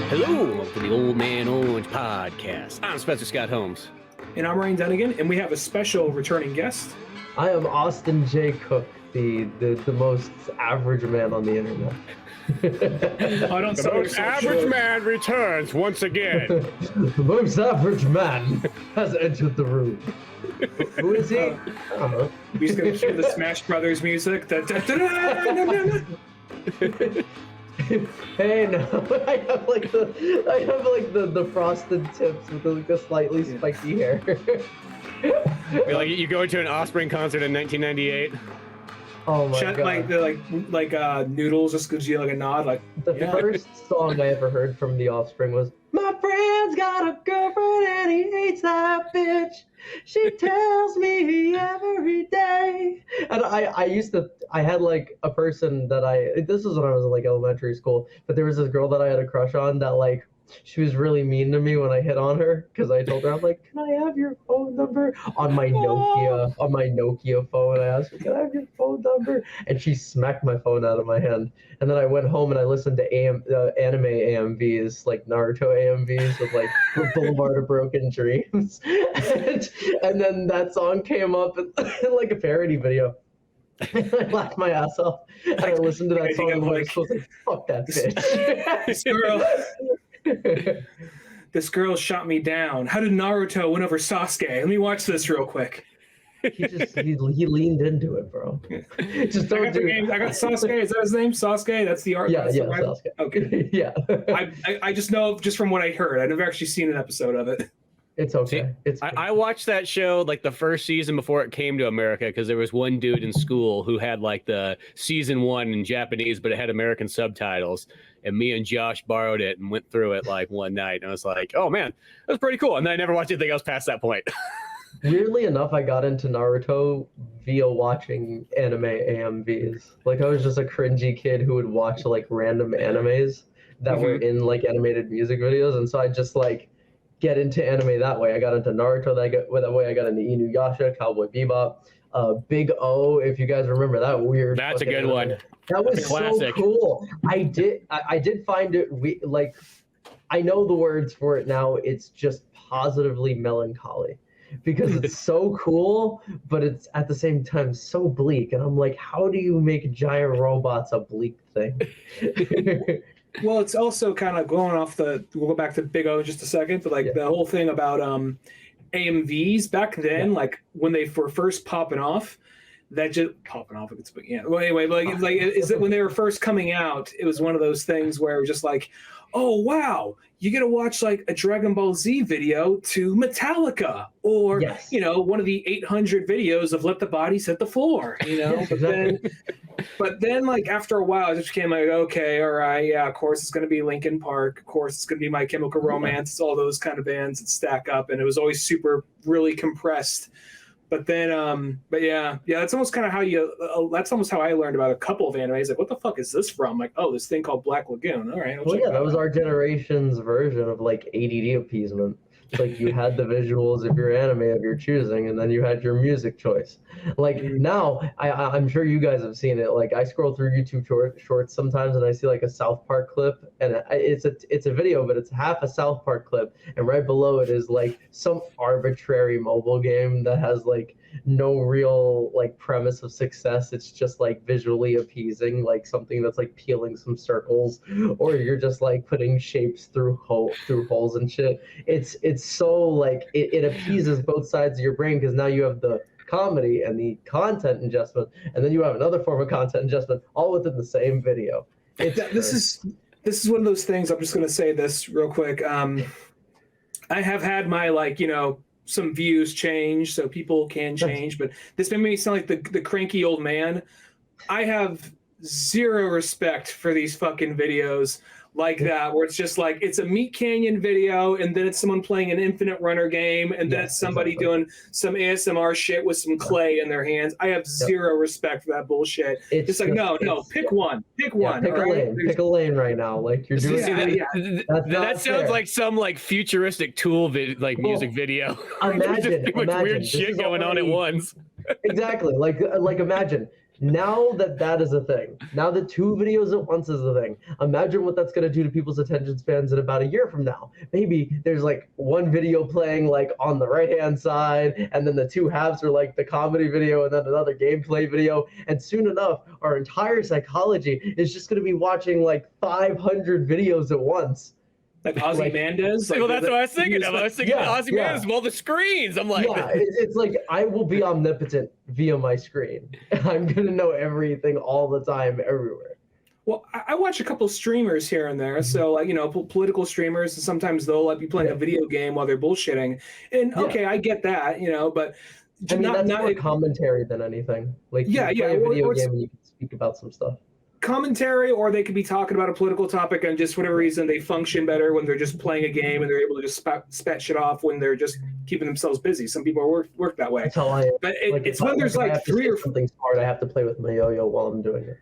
Hello, welcome to the OMO Podcast. I'm Spencer Scott Holmes. And I'm Ryan Dunnigan, and we have a special returning guest. I am Austin J. Cook, the most average man on the internet. I don't The most average man returns once again. The most average man has entered the room. Who is he? I don't know. We're just gonna hear the Smash Brothers music. Hey, no, I have like the frosted tips with like the slightly spiky hair. Like you go to an Offspring concert in 1998. Oh my god! Like Noodles just gives you like a nod. Like The first song I ever heard from The Offspring was "My friend's got a girlfriend and he hates that bitch. She tells me every day." And I had like a person that this was when I was in like elementary school, but there was this girl that I had a crush on that like she was really mean to me when I hit on her because I told her, I'm like, "Can I have your phone number?" On my Nokia phone, I asked her, "Can I have your phone number?" And she smacked my phone out of my hand. And then I went home and I listened to anime AMVs, like Naruto AMVs with like Boulevard of Broken Dreams. and then that song came up in like a parody video. And I laughed my ass off. And I listened to that song and I was like, "Fuck that bitch." This girl shot me down. How did Naruto win over Sasuke? Let me watch this real quick. He leaned into it, bro. Just don't do it. I got Sasuke. Is that his name? Sasuke? That's the art. Yeah, Sasuke. Okay. Yeah. I just know just from what I heard. I've never actually seen an episode of it. It's okay. I watched that show like the first season before it came to America because there was one dude in school who had like the season 1 in Japanese, but it had American subtitles. And me and Josh borrowed it and went through it like one night. And I was like, "Oh man, that was pretty cool." And then I never watched anything else past that point. Weirdly enough, I got into Naruto via watching anime AMVs. Like I was just a cringy kid who would watch like random animes that were in like animated music videos, and so I just like get into anime that way. I got into Naruto that way. I got into Inuyasha, Cowboy Bebop, Big O. If you guys remember that weird. That's a good one. That was so cool. I did find it like I know the words for it now. It's just positively melancholy because it's so cool, but it's at the same time so bleak. And I'm like, how do you make giant robots a bleak thing? Well, it's also kind of going off we'll go back to Big O in just a second, but like the whole thing about AMVs back then, like when they were first popping off, that just popping off. Well, anyway, is that when they were first coming out, it was one of those things where it was just like, "Oh wow, you get to watch like a Dragon Ball Z video to Metallica, or one of the 800 videos of Let the Bodies Hit the Floor," But then, like after a while, it just became like, okay, all right, yeah, of course it's going to be Linkin Park, of course it's going to be My Chemical Romance, it's all those kind of bands that stack up, and it was always really compressed. But then, that's almost kind of how that's almost how I learned about a couple of animes. Like, what the fuck is this from? Like, oh, this thing called Black Lagoon. All right. That was our generation's version of like ADD appeasement. It's like you had the visuals of your anime of your choosing, and then you had your music choice. Like now, I'm sure you guys have seen it. Like I scroll through YouTube shorts sometimes, and I see like a South Park clip, and it's a video, but it's half a South Park clip, and right below it is like some arbitrary mobile game that has like no real like premise of success. It's just like visually appeasing, like something that's like peeling some circles, or you're just like putting shapes through holes and shit. It's so like it appeases both sides of your brain because now you have the comedy and the content adjustment, and then you have another form of content adjustment all within the same video. This is one of those things. I'm just going to say this real quick. I have had my some views change, so people can change, but this made me sound like the cranky old man. I have zero respect for these fucking videos like that, where it's just like it's a Meat Canyon video, and then it's someone playing an Infinite Runner game, and then it's somebody doing some ASMR shit with some clay in their hands. I have zero respect for that bullshit. It's just like no, pick one. Pick a lane right now. Like you're doing. That sounds like some like futuristic Tool music video. Imagine weird shit going on at once. Exactly. Like imagine Now that is a thing, now that 2 videos at once is a thing, imagine what that's going to do to people's attention spans in about a year from now. Maybe there's like one video playing like on the right hand side, and then the 2 halves are like the comedy video and then another gameplay video, and soon enough our entire psychology is just going to be watching like 500 videos at once. Like Ozymandias. Well, that's what I was thinking of. I was thinking Ozymandias with all the screens. I'm like, yeah, it's like I will be omnipotent via my screen. I'm gonna know everything all the time, everywhere. Well, I watch a couple streamers here and there. So, like, political streamers, and sometimes they'll like be playing a video game while they're bullshitting. And okay, I get that, but I mean, that's more commentary than anything. Like, you play a video game and you can speak about some stuff. Commentary, or they could be talking about a political topic, and just for whatever reason they function better when they're just playing a game and they're able to just spat shit off when they're just keeping themselves busy. Some people work that way. That's how I am. But it's when there's like 3 or 4 something smart. I have to play with my yo-yo while I'm doing it.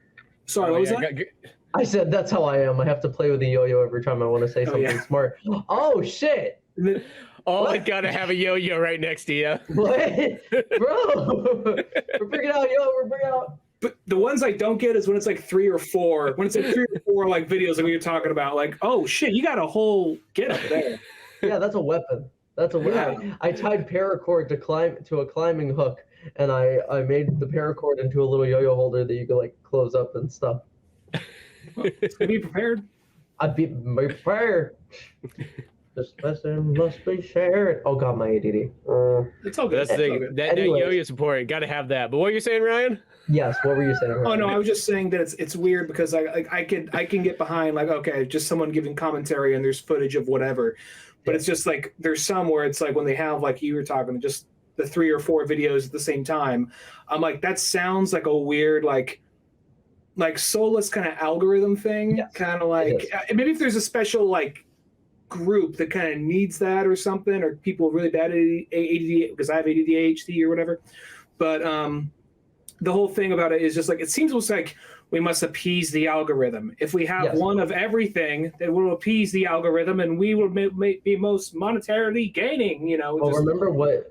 Sorry, what was that? I said that's how I am. I have to play with the yo-yo every time I want to say something smart. Oh shit! I gotta have a yo-yo right next to you. What, bro? We're bringing out We're bringing out. But the ones I don't get is when it's like 3 or 4. When it's like 3 or 4 like videos like we were talking about, like, oh shit, you got a whole get up there. Yeah, that's a weapon. That's a weapon. Yeah. I tied paracord to a climbing hook, and I made the paracord into a little yo-yo holder that you could like close up and stuff. Well, be prepared. I'd be prepared. This lesson must be shared. Oh god, my ADD. It's all good. That's the thing. That yo-yo is important. Got to have that. But what are you saying, Ryan? Yes. What were you saying, Ryan? Oh no, I was just saying that it's weird because I can get behind like, okay, just someone giving commentary and there's footage of whatever, but it's just like there's some where it's like when they have like you were talking just the 3 or 4 videos at the same time. I'm like, that sounds like a weird like soulless kind of algorithm thing. Yes. Kind of like maybe if there's a special like group that kind of needs that or something, or people really bad at ADD, because I have ADHD or whatever. But the whole thing about it is just like, it seems almost like we must appease the algorithm. If we have one of everything, then we'll appease the algorithm and we will be most monetarily gaining, Well,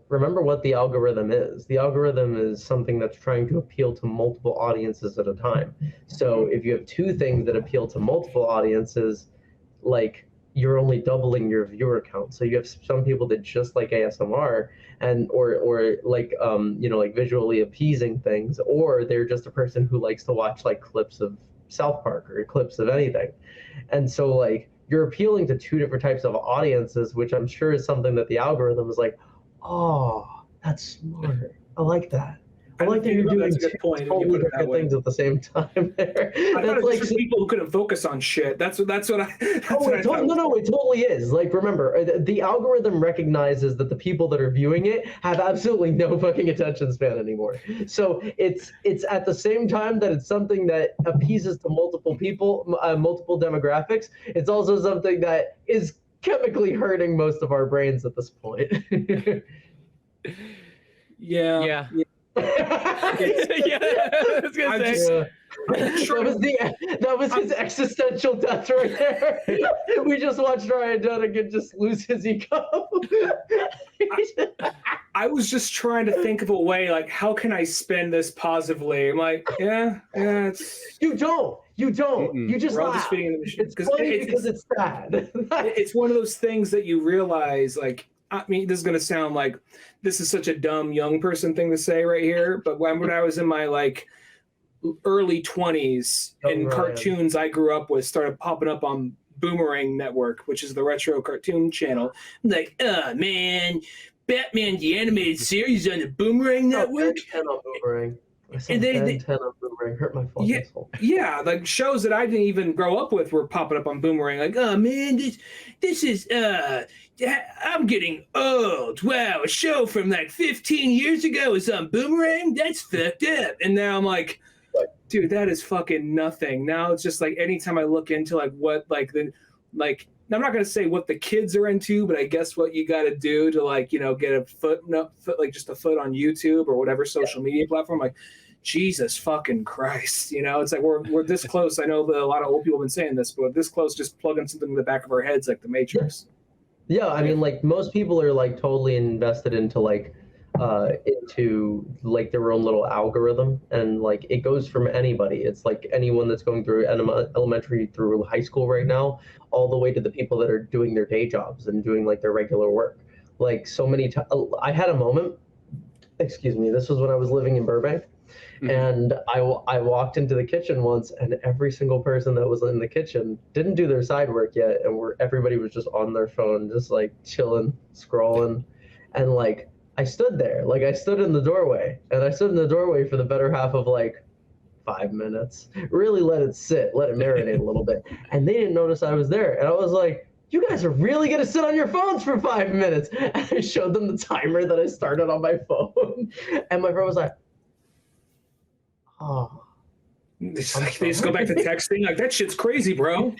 remember what the algorithm is. The algorithm is something that's trying to appeal to multiple audiences at a time. So if you have 2 things that appeal to multiple audiences, like, you're only doubling your viewer count. So you have some people that just like ASMR and or like like visually appeasing things, or they're just a person who likes to watch like clips of South Park or clips of anything. And so like you're appealing to 2 different types of audiences, which I'm sure is something that the algorithm is like, oh, that's smart. I like that. I like that you're doing 2 totally different things at the same time there. I thought it was just people who couldn't focus on shit. That's what I thought. No, it totally is. Like, remember, the algorithm recognizes that the people that are viewing it have absolutely no fucking attention span anymore. So it's at the same time that it's something that appeases to multiple people, multiple demographics. It's also something that is chemically hurting most of our brains at this point. Yeah. That was his existential death right there. We just watched Ryan Dunnigan just lose his ego. I was just trying to think of a way, like, how can I spin this positively? I'm like, it's... You don't. Mm-mm. You just laugh. It's funny because it's sad. It's one of those things that you realize, like, I mean, this is going to sound like this is such a dumb young person thing to say right here, but when I was in my like early 20s and cartoons I grew up with started popping up on Boomerang Network, which is the retro cartoon channel. I'm like, man, Batman the animated series on the Boomerang Network. Boomerang. And they hurt my fucking soul. Yeah, like shows that I didn't even grow up with were popping up on Boomerang. Like, oh man, this is I'm getting old. Wow, a show from like 15 years ago is on Boomerang? That's fucked up. And now I'm like, dude, that is fucking nothing. Now it's just like anytime I look into like what like I'm not gonna say what the kids are into, but I guess what you got to do to like get a foot like just a foot on YouTube or whatever social media platform. Like, Jesus fucking Christ, it's like we're this close. I know that a lot of old people have been saying this, but we're this close, just plugging something in the back of our heads like the Matrix. Yeah, I mean, like most people are like totally invested into like into like their own little algorithm, and like it goes from anybody. It's like anyone that's going through elementary through high school right now, all the way to the people that are doing their day jobs and doing like their regular work. Like so many times, I had a moment. Excuse me. This was when I was living in Burbank. And I walked into the kitchen once, and every single person that was in the kitchen didn't do their side work yet, and everybody was just on their phone, just like chilling, scrolling, and like I stood there, like I stood in the doorway, and I stood in the doorway for the better half of like 5 minutes, really let it sit, let it marinate a little bit, and they didn't notice I was there, and I was like, you guys are really gonna sit on your phones for 5 minutes? And I showed them the timer that I started on my phone, and my friend was like, oh. It's like they just go back to texting. Like, that shit's crazy, bro.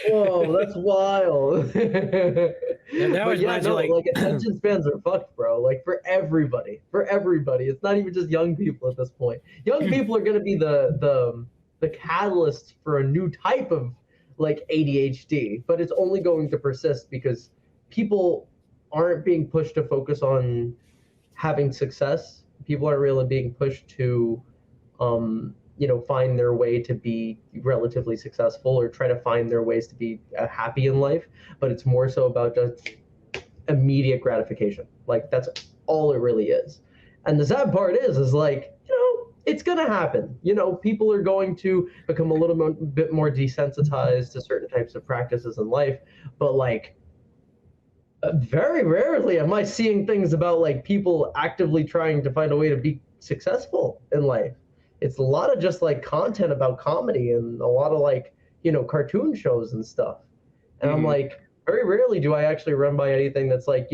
Whoa, that's wild. Yeah, that was like attention spans are fucked, bro. Like for everybody. It's not even just young people at this point. Young people are gonna be the catalyst for a new type of like ADHD, but it's only going to persist because people aren't being pushed to focus on having success. People aren't really being pushed to find their way to be relatively successful or try to find their ways to be happy in life, but it's more so about just immediate gratification. Like that's all it really is. And the sad part is like, it's going to happen. People are going to become a little bit more desensitized to certain types of practices in life, but like very rarely am I seeing things about like people actively trying to find a way to be successful in life. It's a lot of just like content about comedy and a lot of like, cartoon shows and stuff. And I'm like, very rarely do I actually run by anything that's like,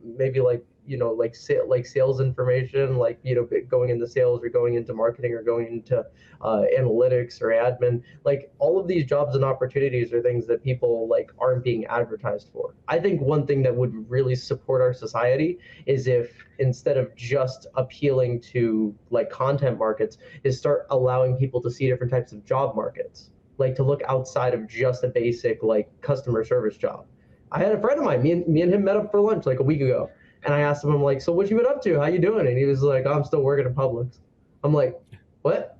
maybe like, like sales information, like, going into sales or going into marketing or going into analytics or admin. Like all of these jobs and opportunities are things that people like aren't being advertised for. I think one thing that would really support our society is if instead of just appealing to like content markets, is start allowing people to see different types of job markets, like to look outside of just a basic like customer service job. I had a friend of mine, me and him met up for lunch like a week ago. And I asked him, I'm like, so what you been up to? How you doing? And he was like, I'm still working at Publix. I'm like, what?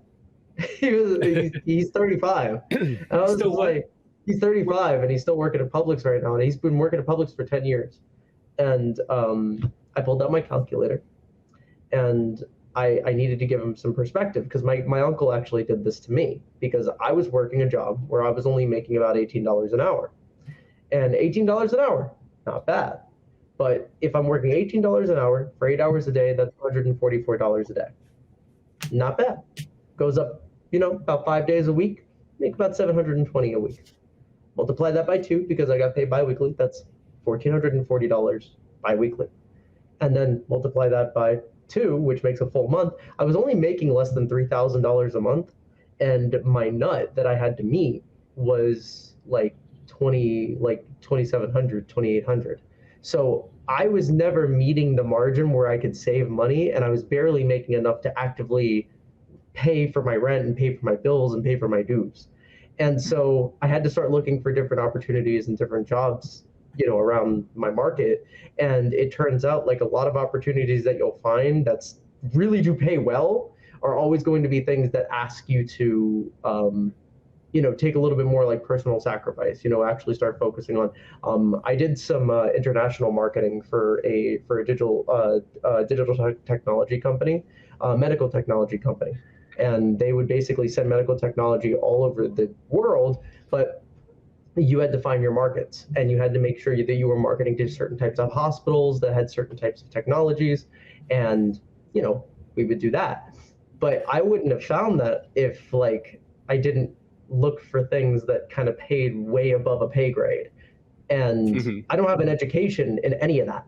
He's 35. And I was just like, he's 35 and he's still working at Publix right now. And he's been working at Publix for 10 years. And I pulled out my calculator and I needed to give him some perspective because my uncle actually did this to me because I was working a job where I was only making about $18 an hour. And $18 an hour, not bad. But if I'm working $18 an hour for 8 hours a day, that's $144 a day. Not bad. Goes up, about 5 days a week, make about $720 a week. Multiply that by 2 because I got paid biweekly. That's $1,440 biweekly. And then multiply that by 2, which makes a full month. I was only making less than $3,000 a month. And my nut that I had to meet was like $2,700, $2,800. So I was never meeting the margin where I could save money, and I was barely making enough to actively pay for my rent and pay for my bills and pay for my dues. And so I had to start looking for different opportunities and different jobs, around my market. And it turns out like a lot of opportunities that you'll find that's really do pay well are always going to be things that ask you to take a little bit more like personal sacrifice, actually start focusing on, I did some international marketing for a digital technology company, medical technology company. And they would basically send medical technology all over the world, but you had to find your markets and you had to make sure that you were marketing to certain types of hospitals that had certain types of technologies. And, we would do that. But I wouldn't have found that if like I didn't look for things that kind of paid way above a pay grade. And I don't have an education in any of that.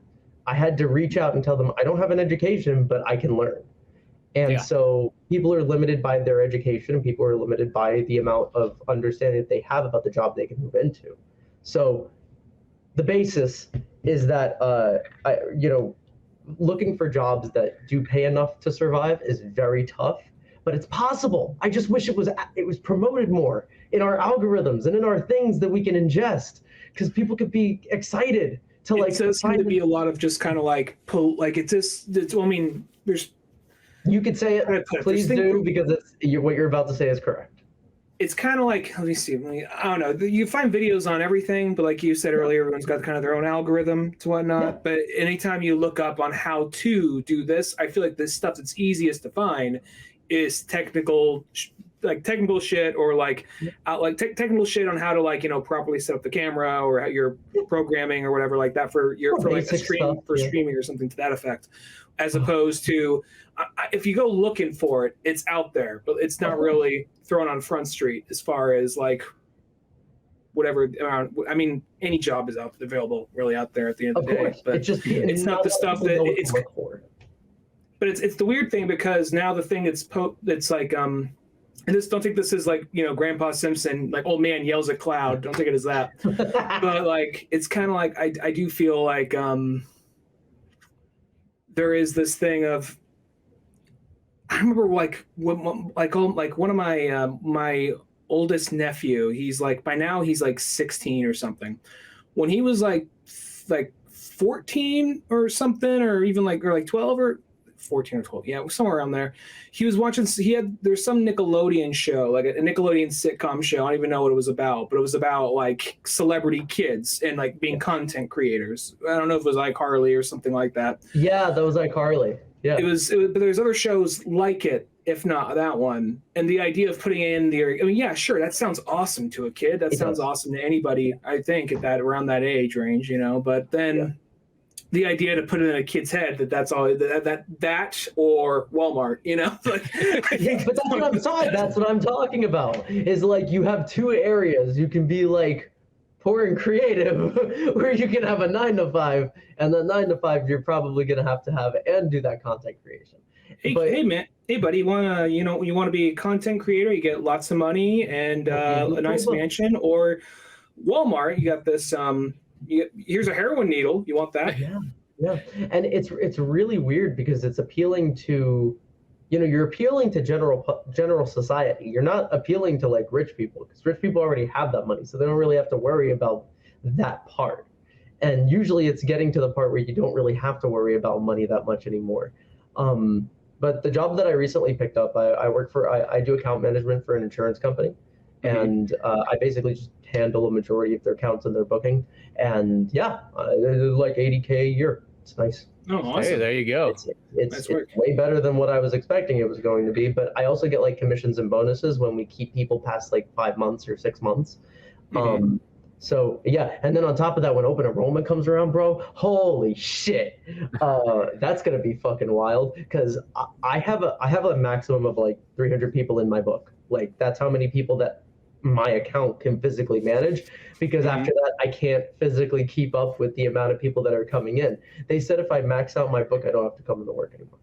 I had to reach out and tell them I don't have an education, but I can learn. And so people are limited by their education and people are limited by the amount of understanding that they have about the job they can move into. So the basis is that, looking for jobs that do pay enough to survive is very tough. But it's possible. I just wish it was promoted more in our algorithms and in our things that we can ingest, because people could be excited to like. It does seem to be a lot of just kind of like there's. You could say it, please do, because what you're about to say is correct. It's kind of like, let me see. I don't know. You find videos on everything, but like you said earlier, everyone's got kind of their own algorithm to whatnot. Yeah. But anytime you look up on how to do this, I feel like the stuff that's easiest to find is technical shit, or technical shit on how to properly set up the camera, or how you're programming or whatever like that for streaming or something to that effect. As opposed to, if you go looking for it, it's out there, but it's not really thrown on Front Street as far as like whatever. I mean, any job is available really out there at the end of the day. But it's not the stuff that it's. But it's the weird thing, because now the thing it's like and this, don't think this is like Grandpa Simpson, like old man yells at cloud. Don't take it as that. But like it's kind of like I do feel like there is this thing of, I remember one of my oldest nephew, he's like, by now he's like 16 or something. When he was like 14 or something, or even like 12 or 14 or 12, yeah, somewhere around there. He was watching. There's some Nickelodeon show, like a Nickelodeon sitcom show. I don't even know what it was about, but it was about like celebrity kids and like being content creators. I don't know if it was iCarly or something like that. Yeah, that was iCarly. Yeah, it was. But there's other shows like it, if not that one. And the idea of putting in yeah, sure, that sounds awesome to a kid. That sounds awesome to anybody, I think, at that around that age range, But then. Yeah. The idea to put it in a kid's head that's all that or Walmart, But that's what I'm talking about. Is like you have two areas. You can be like poor and creative, where you can have a 9 to 5, and the 9 to 5 you're probably gonna have and do that content creation. Hey man, hey buddy, you wanna be a content creator? You get lots of money and a nice mansion, or Walmart. You got this. Here's a heroin needle. You want that? Yeah. And it's really weird, because it's appealing to, you're appealing to general society. You're not appealing to like rich people, because rich people already have that money, so they don't really have to worry about that part. And usually it's getting to the part where you don't really have to worry about money that much anymore. But the job that I recently picked up, I do account management for an insurance company. And I basically just handle a majority of their accounts and their booking. And yeah, like $80K a year. It's nice. Oh, awesome. Hey, there you go. It's way better than what I was expecting it was going to be. But I also get like commissions and bonuses when we keep people past like 5 months or 6 months. So yeah, and then on top of that, when open enrollment comes around, bro, holy shit, that's gonna be fucking wild. Because I have a maximum of like 300 people in my book. Like that's how many people that my account can physically manage, because after that I can't physically keep up with the amount of people that are coming in. They said if I max out my book, I don't have to come into work anymore.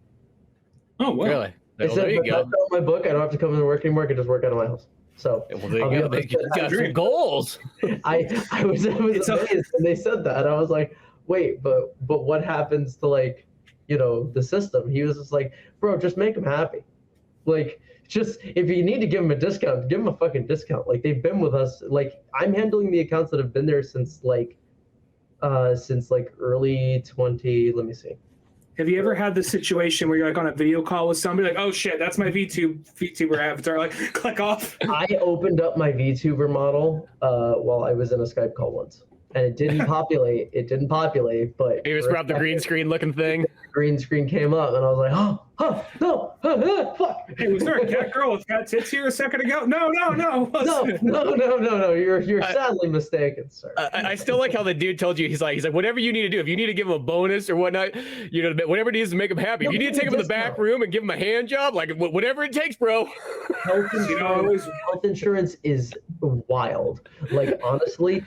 Oh wow. Really? They said if I max out my book, I don't have to come into work anymore. I can just work out of my house. So well, there you go. They got some goals. I was amazed when they said that. I was like, wait, but what happens to like, the system? He was just like, bro, just make them happy. Like, just if you need to give them a discount, give them a fucking discount. Like they've been with us. Like I'm handling the accounts that have been there since early 20. Let me see. Have you ever had the situation where you're like on a video call with somebody, like, oh shit, that's my VTuber avatar, like click off? I opened up my VTuber model while I was in a Skype call once, and it didn't populate. But you just grabbed the green screen looking thing. The green screen came up, and I was like, no, fuck. Hey, was there a cat girl with fat tits here a second ago? No. No. You're sadly mistaken, sir. I still like how the dude told you, he's like, whatever you need to do, if you need to give him a bonus or whatnot, whatever it is to make him happy. If you need to take him to the back room and give him a hand job, like whatever it takes, bro. Health insurance is wild. Like honestly,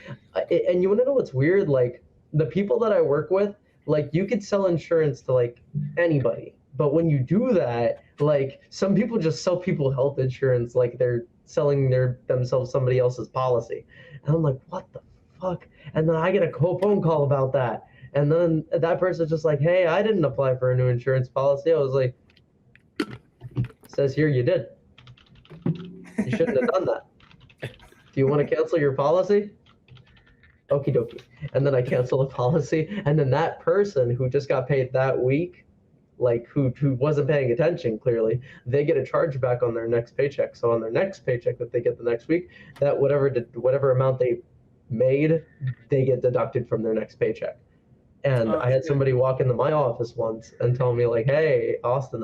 and you want to know what's weird? Like the people that I work with, like you could sell insurance to like anybody. But when you do that, like some people just sell people health insurance like they're selling themselves somebody else's policy. And I'm like, what the fuck? And then I get a phone call about that. And then that person's just like, hey, I didn't apply for a new insurance policy. I was like, says here you did. You shouldn't have done that. Do you want to cancel your policy? Okie dokie. And then I cancel the policy. And then that person who just got paid that week, like who wasn't paying attention, clearly, they get a chargeback on their next paycheck. So on their next paycheck that they get the next week, that whatever amount they made, they get deducted from their next paycheck. And I had somebody walk into my office once and tell me like, "Hey, Austin,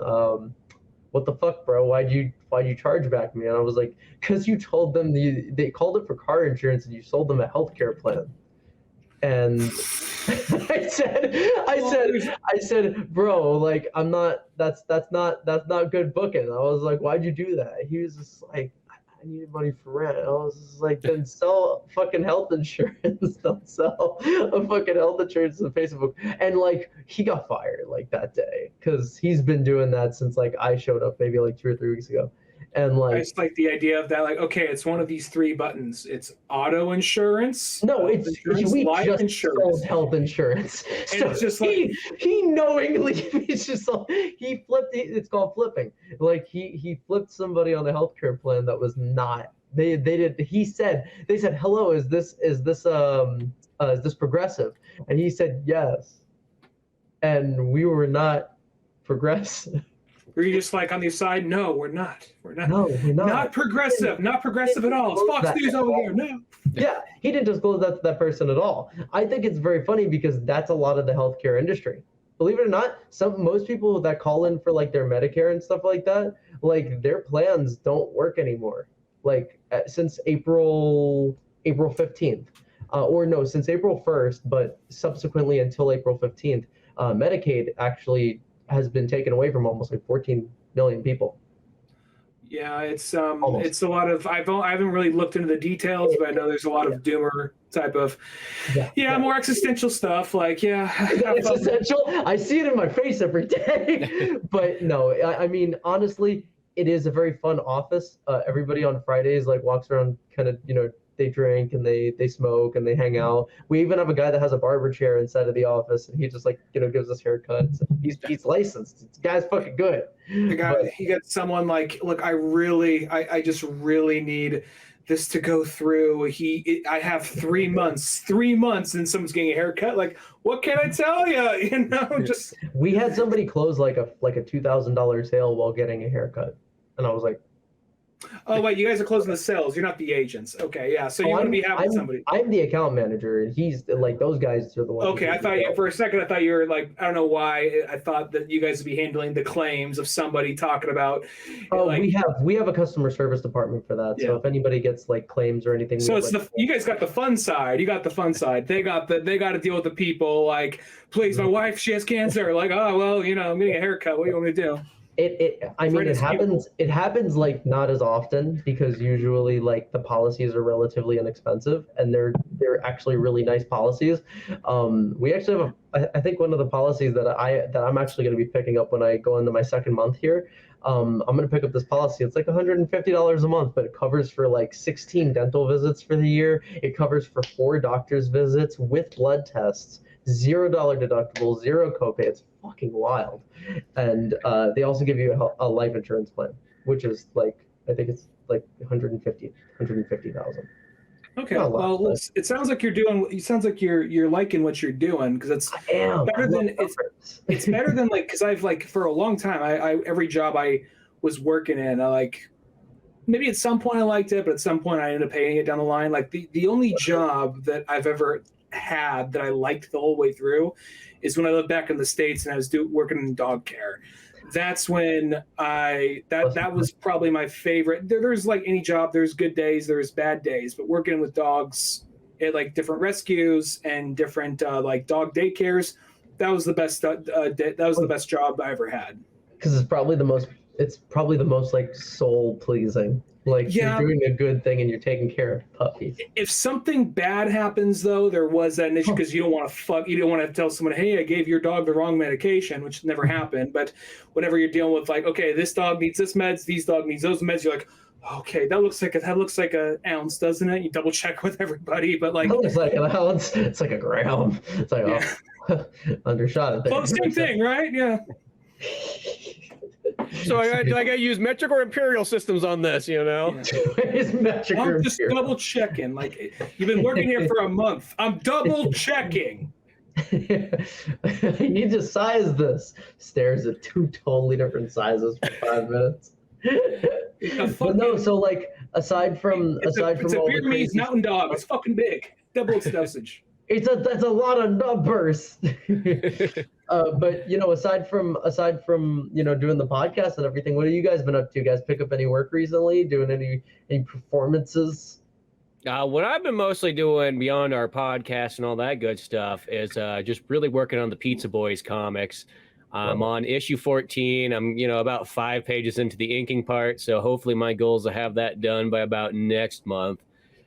what the fuck, bro? Why'd you charge back me?" And I was like, "Cause you told them they called it for car insurance and you sold them a healthcare plan." And I said, "Bro, like I'm not. That's not good booking." I was like, "Why'd you do that?" He was just like, "I needed money for rent." I was just like, "Then sell fucking health insurance. Don't sell a fucking health insurance on Facebook." And like he got fired like that day because he's been doing that since like I showed up maybe like 2 or 3 weeks ago. And like I just like the idea of that, like, okay, it's one of these 3 buttons. It's auto insurance. No, it's we life just insurance. sold health insurance. And So it's just like he knowingly he's just he flipped. It's called flipping. Like he flipped somebody on a healthcare plan that was not. They did. They said, "Hello, is this progressive?" And he said yes. And we were not progressive. were you just like on the side? No, we're not. We're not. No, we're not. Not progressive. Not progressive at all. It's Fox News over here. No. Yeah, he didn't disclose that to that person at all. I think it's very funny because that's a lot of the healthcare industry. Believe it or not, most people that call in for like their Medicare and stuff like that, like their plans don't work anymore. Like since April 15th, or no, since April 1st, but subsequently until April 15th, Medicaid actually has been taken away from almost like 14 million people. Yeah, it's a lot of I haven't really looked into the details, but I know there's a lot of doomer type of more existential stuff. Like existential. I see it in my face every day. But no, I mean honestly, it is a very fun office. Everybody on Fridays like walks around, kind of they drink and they smoke and they hang out. We even have a guy that has a barber chair inside of the office, and he just like gives us haircuts. He's licensed. This guy's fucking good. He got someone like, look, I just really need this to go through. I have 3 months, and someone's getting a haircut. Like, what can I tell you? Just we had somebody close like a $2,000 sale while getting a haircut, and I was like, oh wait, you guys are closing the sales. You're not the agents. Okay, yeah. So you want to be having somebody. I'm the account manager, and he's like those guys are the ones. Okay, for a second I thought you were like, I don't know why I thought that you guys would be handling the claims of somebody talking about. Oh, like, we have a customer service department for that. So if anybody gets like claims or anything, so it's you guys got the fun side. You got the fun side. They got to deal with the people. Like, please, my wife, she has cancer. Like, oh well, I'm getting a haircut. What do you want me to do? It happens. It happens like not as often because usually like the policies are relatively inexpensive and they're actually really nice policies. We actually have I think one of the policies that I'm actually going to be picking up when I go into my second month here. I'm going to pick up this policy. It's like $150 a month, but it covers for like 16 dental visits for the year. It covers for 4 doctor's visits with blood tests. $0 deductible, 0 copay. It's fucking wild. And they also give you a life insurance plan, which is like, I think it's like $150,000. Okay. Well, it sounds like you're liking what you're doing, because it's better than like, because I've like for a long time, I every job I was working in, I like, maybe at some point I liked it, but at some point I ended up hating it down the line. Like the only job that I've ever had that I liked the whole way through is when I lived back in the States and I was working in dog care. That's when that was probably my favorite. There's like any job, there's good days, there's bad days, but working with dogs at like different rescues and different like dog daycares, that was the best. That was the best job I ever had. Because it's probably the most like soul pleasing. Like you're doing a good thing and you're taking care of puppies. If something bad happens, though, there was that issue because you don't want to tell someone, hey, I gave your dog the wrong medication, which never happened. But whenever you're dealing with like, okay, this dog needs this meds, these dog needs those meds, you're like, okay, that looks like an ounce, doesn't it? You double check with everybody, but like, it looks like an ounce. It's like a gram. It's like undershot. Well, same thing, right? Yeah. So I got to use metric or imperial systems on this, you know? It's metric or I'm just imperial. double checking. Like, you've been working here for a month. I'm double checking. You need to size this. Stares at two totally different sizes for 5 minutes. But no, so like aside from it's all a the Vietnamese crazy, mountain dog. It's fucking big. Double its dosage. that's a lot of numbers. But you know, aside from you know doing the podcast and everything, what have you guys been up to? You guys pick up any work recently? Doing any performances? What I've been mostly doing beyond our podcast and all that good stuff is just really working on the Pizza Boys comics. I'm on issue 14. I'm, you know, about 5 pages into the inking part. So hopefully my goal is to have that done by about next month.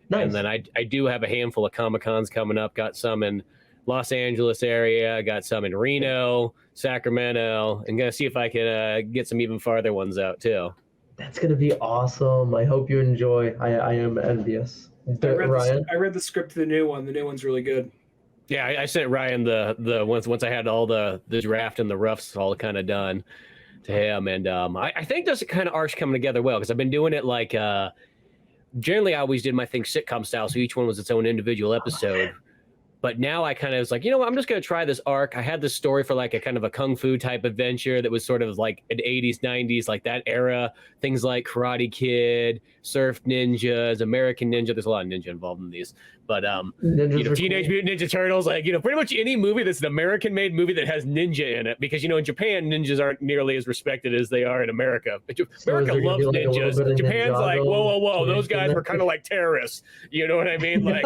Nice. And then I do have a handful of Comic-Cons coming up. Got some in Los Angeles area. Got some in Reno, Sacramento. And going to see if I can get some even farther ones out too. That's going to be awesome. I hope you enjoy. I am envious. I Ryan? I read the script to the new one. The new one's really good. Yeah, I sent Ryan the once I had all the draft and the roughs all kind of done to him, and I think this kind of arc's coming together well because I've been doing it like generally I always did my thing sitcom style, so each one was its own individual episode. But now I kind of was like, you know what, I'm just going to try this arc. I had this story for like a kind of a kung fu type adventure that was sort of like an 80s, 90s, like that era. Things like Karate Kid, Surf Ninjas, American Ninja. There's a lot of ninja involved in these. But, you know, Teenage Mutant Ninja Turtles, like, you know, pretty much any movie that's an American-made movie that has ninja in it. Because, you know, in Japan, ninjas aren't nearly as respected as they are in America. America loves ninjas. Japan's like, whoa, those guys were kind of like terrorists. You know what I mean? Like,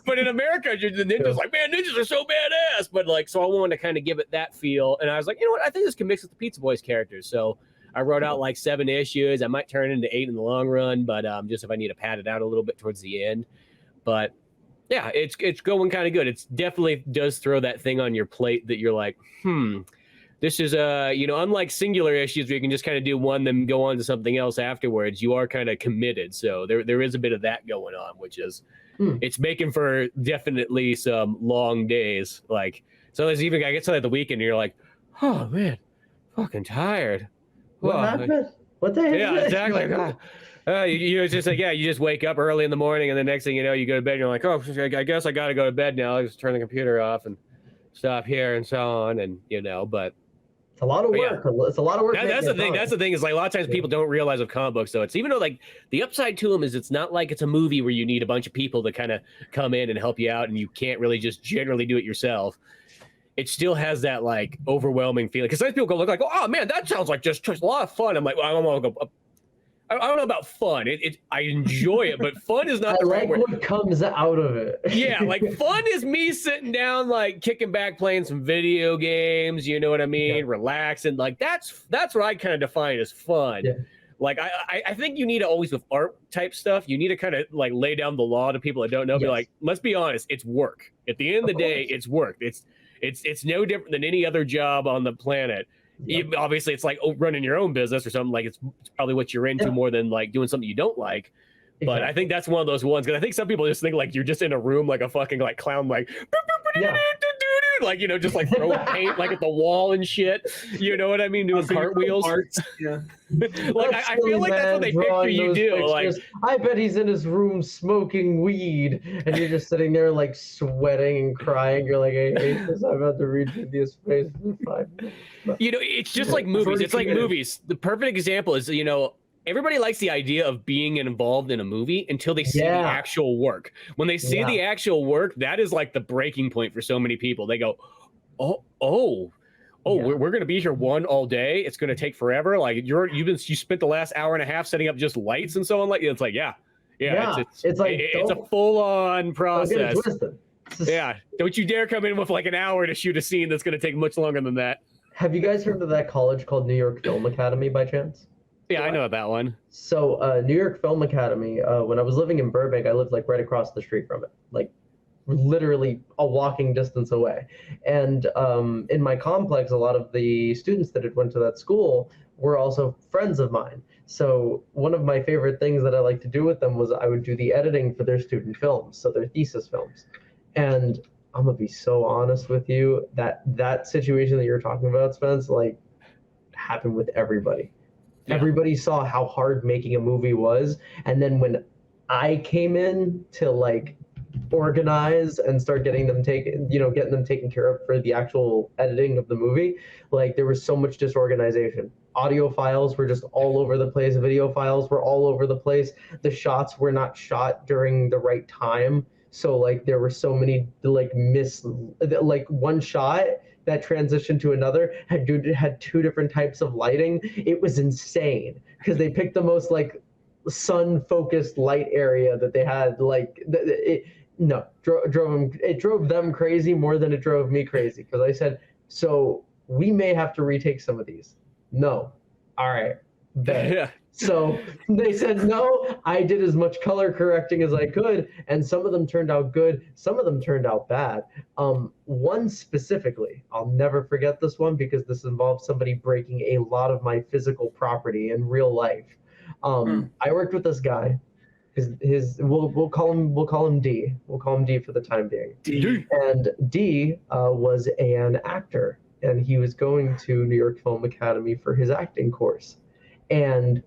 but in America, the ninjas like, man, ninjas are so badass. But like, so I wanted to kind of give it that feel. And I was like, you know what? I think this can mix with the Pizza Boys characters. So I wrote out like 7 issues. I might turn it into 8 in the long run, but just if I need to pad it out a little bit towards the end. But yeah, it's going kind of good. It's definitely does throw that thing on your plate that you're like, this is you know, unlike singular issues where you can just kind of do one, then go on to something else afterwards. You are kind of committed. So there is a bit of that going on, which is it's making for definitely some long days. Like, so there's even I get to the weekend and you're like, oh man, fucking tired. What happened? What the heck? Yeah, exactly. You just like, you just wake up early in the morning, and the next thing you know, you go to bed. And you're like, oh, I guess I got to go to bed now. I just turn the computer off and stop here and so on, and you know. But it's a lot of work. Yeah. It's a lot of work. That's the thing. That's the thing is like a lot of times people don't realize with comic books. So it's even though like the upside to them is it's not like it's a movie where you need a bunch of people to kind of come in and help you out, and you can't really just generally do it yourself. It still has that like overwhelming feeling because some people go look like, oh man, that sounds like just a lot of fun. I'm like, well, I don't want to go. I don't know about fun. I enjoy it, but fun is not the right word. What comes out of it. Yeah, like fun is me sitting down, like kicking back, playing some video games. You know what I mean? Yeah. Relaxing. Like that's what I kind of define as fun. Yeah. Like I think you need to always with art type stuff, you need to kind of like lay down the law to people that don't know. Yes. Be like, let's be honest, it's work. At the end of the day, it's work. It's no different than any other job on the planet. Yep. Obviously, it's like running your own business or something. Like it's probably what you're into more than like doing something you don't like. But exactly. I think that's one of those ones because I think some people just think like you're just in a room like a fucking like clown like. Like, you know, just like throwing paint like at the wall and shit. You know what I mean? Doing cartwheels. Yeah. Like I feel like that's what they picture you do. Pictures. Like I bet he's in his room smoking weed and you're just sitting there like sweating and crying. You're like, I hate this. I'm about to read through this face for 5 minutes. You know, it's just like movies. It's like movies. The perfect example is, you know, everybody likes the idea of being involved in a movie until they see the actual work. When they see the actual work, that is like the breaking point for so many people. They go, we're going to be here all day. It's going to take forever. Like you spent the last hour and a half setting up just lights and so on. Like it's like, it's a full on process. Yeah. Don't you dare come in with like an hour to shoot a scene that's going to take much longer than that. Have you guys heard of that college called New York Film Academy by chance? Yeah, I know that one. So New York Film Academy, when I was living in Burbank, I lived like right across the street from it, like literally a walking distance away. And in my complex, a lot of the students that had went to that school were also friends of mine. So one of my favorite things that I like to do with them was I would do the editing for their student films, so their thesis films. And I'm gonna be so honest with you that situation that you're talking about, Spence, like happened with everybody. Yeah. Everybody saw how hard making a movie was, and then when I came in to like organize and start getting them getting them taken care of for the actual editing of the movie, like there was so much disorganization. Audio files were just all over the place, video files were all over the place, the shots were not shot during the right time, so like there were so many like like one shot that transitioned to another had two different types of lighting. It was insane because they picked the most like sun focused light area that they had. Like it drove them crazy more than it drove me crazy, because I said, so we may have to retake some of these. No. All right. Bet. Yeah. So they said no. I did as much color correcting as I could, and some of them turned out good, some of them turned out bad. One specifically, I'll never forget this one because this involved somebody breaking a lot of my physical property in real life. I worked with this guy. We'll call him D. We'll call him D for the time being. D. And D was an actor, and he was going to New York Film Academy for his acting course. And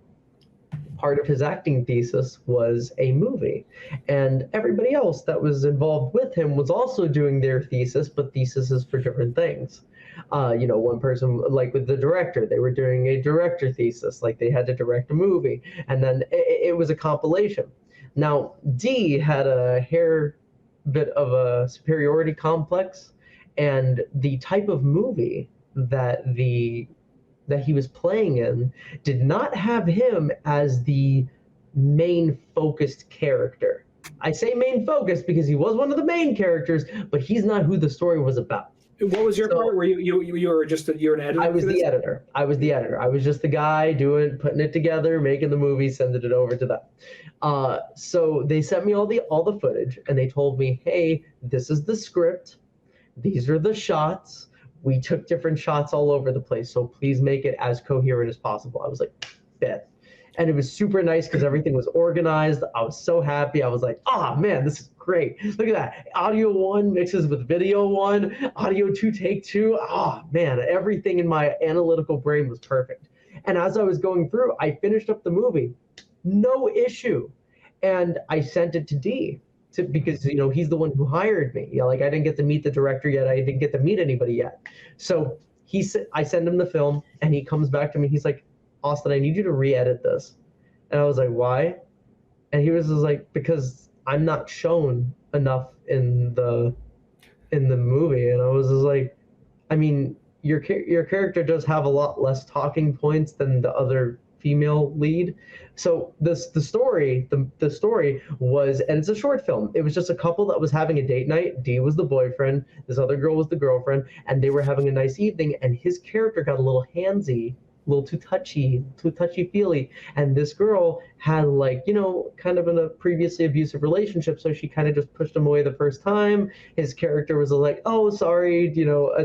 part of his acting thesis was a movie, and everybody else that was involved with him was also doing their thesis, but theses for different things. One person, like with the director, they were doing a director thesis, like they had to direct a movie, and then it was a compilation. Now, D had a hair bit of a superiority complex, and the type of movie that he was playing in did not have him as the main focused character. I say main focused because he was one of the main characters, but he's not who the story was about. What was your part? Were you were just you're an editor? I was the editor. I was just the guy putting it together, making the movie, sending it over to them. So they sent me all the footage, and they told me, hey, this is the script. These are the shots. We took different shots all over the place, so please make it as coherent as possible. I was like, bet. And it was super nice because everything was organized. I was so happy. I was like, oh man, this is great. Look at that. Audio 1 mixes with video 1, audio 2, take 2. Oh man, everything in my analytical brain was perfect. And as I was going through, I finished up the movie. No issue. And I sent it to D. Because he's the one who hired me. I didn't get to meet the director yet. I didn't get to meet anybody yet. So I send him the film, and he comes back to me. He's like, Austin, I need you to re-edit this. And I was like, why? And he was just like, because I'm not shown enough in the movie. And I was just like, I mean, your character does have a lot less talking points than the other female lead. So the story was, and it's a short film, it was just a couple that was having a date night. D was the boyfriend, this other girl was the girlfriend, and they were having a nice evening, and his character got a little handsy, a little too touchy-feely, and this girl had kind of in a previously abusive relationship, so she kind of just pushed him away the first time. His character was like, oh, sorry,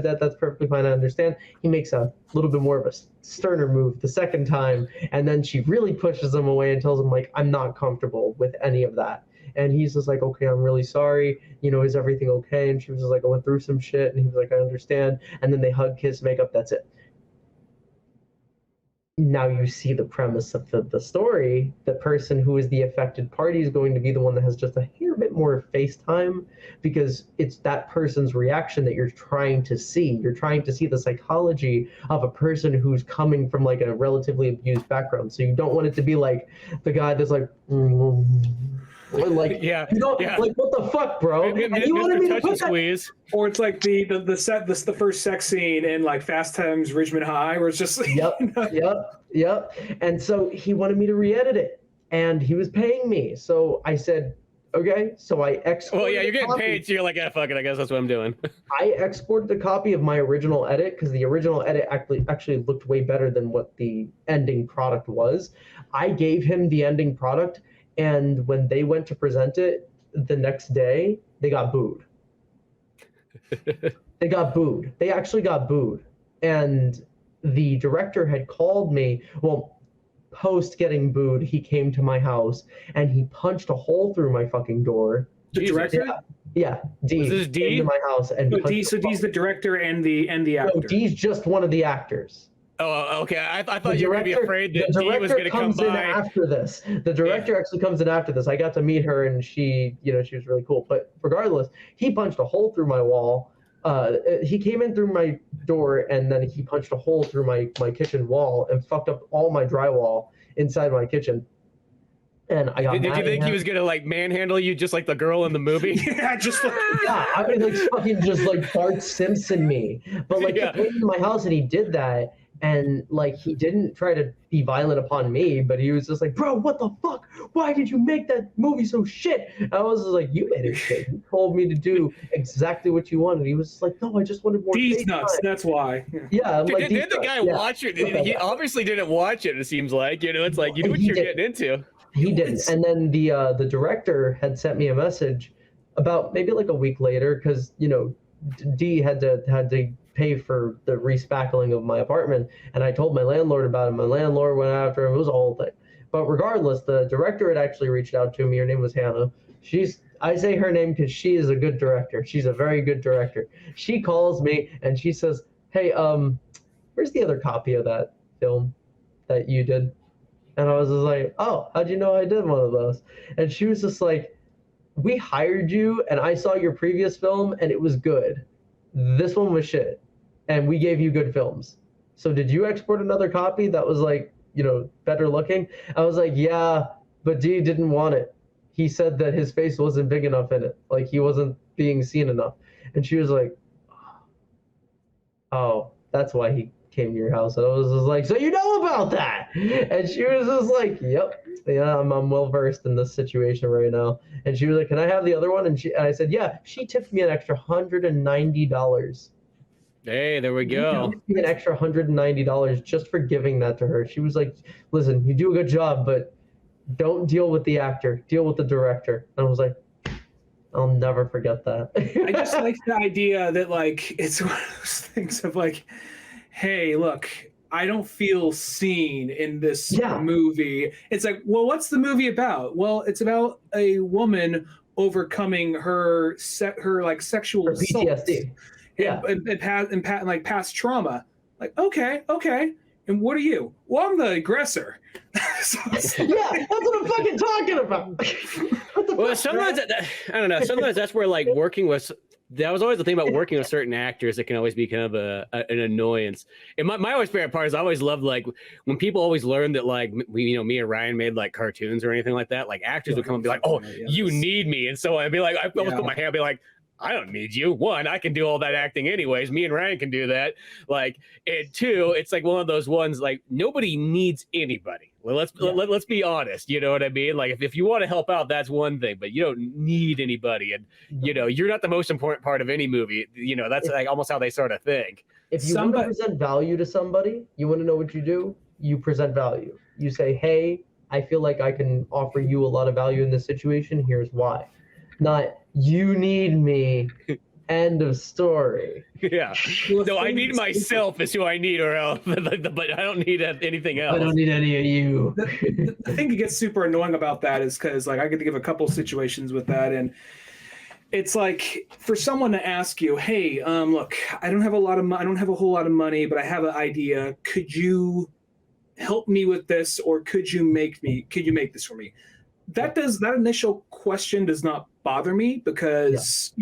that's perfectly fine, I understand. He makes a little bit more of a sterner move the second time, and then she really pushes him away and tells him, like, I'm not comfortable with any of that. And he's just like, okay, I'm really sorry, is everything okay? And she was just like, I went through some shit, and he was like, I understand. And then they hug, kiss, make up, that's it. Now you see the premise of the story. The person who is the affected party is going to be the one that has just a hair bit more face time, because it's that person's reaction that you're trying to see. You're trying to see the psychology of a person who's coming from like a relatively abused background. So you don't want it to be like the guy that's like, like, yeah, like, what the fuck, bro? And you wanted me to put squeeze. Or it's like the first sex scene in like Fast Times Ridgemont High, where it's just Yep. And so he wanted me to re-edit it, and he was paying me. So I said, okay. So I exported. Well, yeah, you're getting paid, so you're like, yeah, fuck it. I guess that's what I'm doing. I exported a copy of my original edit because the original edit actually looked way better than what the ending product was. I gave him the ending product, and when they went to present it the next day, they got booed. They got booed. They actually got booed. And the director had called me. Well, post getting booed, he came to my house and he punched a hole through my fucking door. The director? Yeah, D. Was this D? Came to my house and So D's the director and the actor. No, D's just one of the actors. Oh, okay. I thought you were going to be afraid that the D was going to come comes in by. after this. The director actually comes in after this. I got to meet her, and she was really cool. But regardless, he punched a hole through my wall. He came in through my door, and then he punched a hole through my kitchen wall and fucked up all my drywall inside my kitchen. And I got Did you think he was gonna like manhandle you just like the girl in the movie? Yeah, just like I mean, like fucking just like Bart Simpson me. But like he came to my house and he did that, and like he didn't try to be violent upon me, but he was just like, bro, what the fuck? Why did you make that movie so shit? And I was just like, you made it shit. You told me to do exactly what you wanted. He was just like, no, I just wanted more. D's nuts. Time. That's why. Yeah. Dude, did the guy watch it? He obviously didn't watch it. It seems like it's like you knew what you're getting into. He didn't. And then the director had sent me a message about maybe like a week later, because D had to pay for the respackling of my apartment, and I told my landlord about it. My landlord went after him. It was a whole thing. But regardless, the director had actually reached out to me. Her name was Hannah. I say her name because she is a good director. She's a very good director. She calls me and she says, hey, where's the other copy of that film that you did? And I was just like, oh, how'd you know I did one of those? And she was just like, we hired you, and I saw your previous film, and it was good. This one was shit, and we gave you good films. So did you export another copy that was like, better looking? I was like, yeah, but D didn't want it. He said that his face wasn't big enough in it. Like, he wasn't being seen enough. And she was like, oh, that's why he came to your house. And I was just like, so you know about that? And she was just like, yep, yeah, I'm well versed in this situation right now. And she was like, can I have the other one? And I said, yeah. She tipped me an extra $190. Hey, there we go. She tipped me an extra $190 just for giving that to her. She was like, listen, you do a good job, but don't deal with the actor, deal with the director. And I was like, I'll never forget that. I just like the idea that like it's one of those things of like, hey, look, I don't feel seen in this movie. It's like, well, what's the movie about? Well, it's about a woman overcoming her like sexual PTSD. And past trauma. Like, okay. And what are you? Well, I'm the aggressor. Yeah, that's what I'm fucking talking about. Well, sometimes I don't know. Sometimes that's where like working with. That was always the thing about working with certain actors that can always be kind of an annoyance. And my always favorite part is I always loved like when people always learned that like me and Ryan made like cartoons or anything like that. Like actors would come and be like, "Oh, you need me," and so I'd be like, I almost put my hand, and be like, I don't need you. One, I can do all that acting anyways. Me and Ryan can do that. Like, and two, it's like one of those ones like nobody needs anybody. Well, let's be honest. You know what I mean? Like, if you want to help out, that's one thing, but you don't need anybody. And you're not the most important part of any movie. That's like almost how they sort of think. If you want to present value to somebody, you want to know what you do. You present value. You say, "Hey, I feel like I can offer you a lot of value in this situation. Here's why." Not, you need me. End of story. Yeah. No, I need myself is who I need, or else, but I don't need anything else. I don't need any of you. The thing that gets super annoying about that is because like I get to give a couple situations with that, and it's like for someone to ask you, "Hey, look, I don't have a whole lot of money, but I have an idea. Could you help me with this, or could you make this for me?" That initial question does not bother me because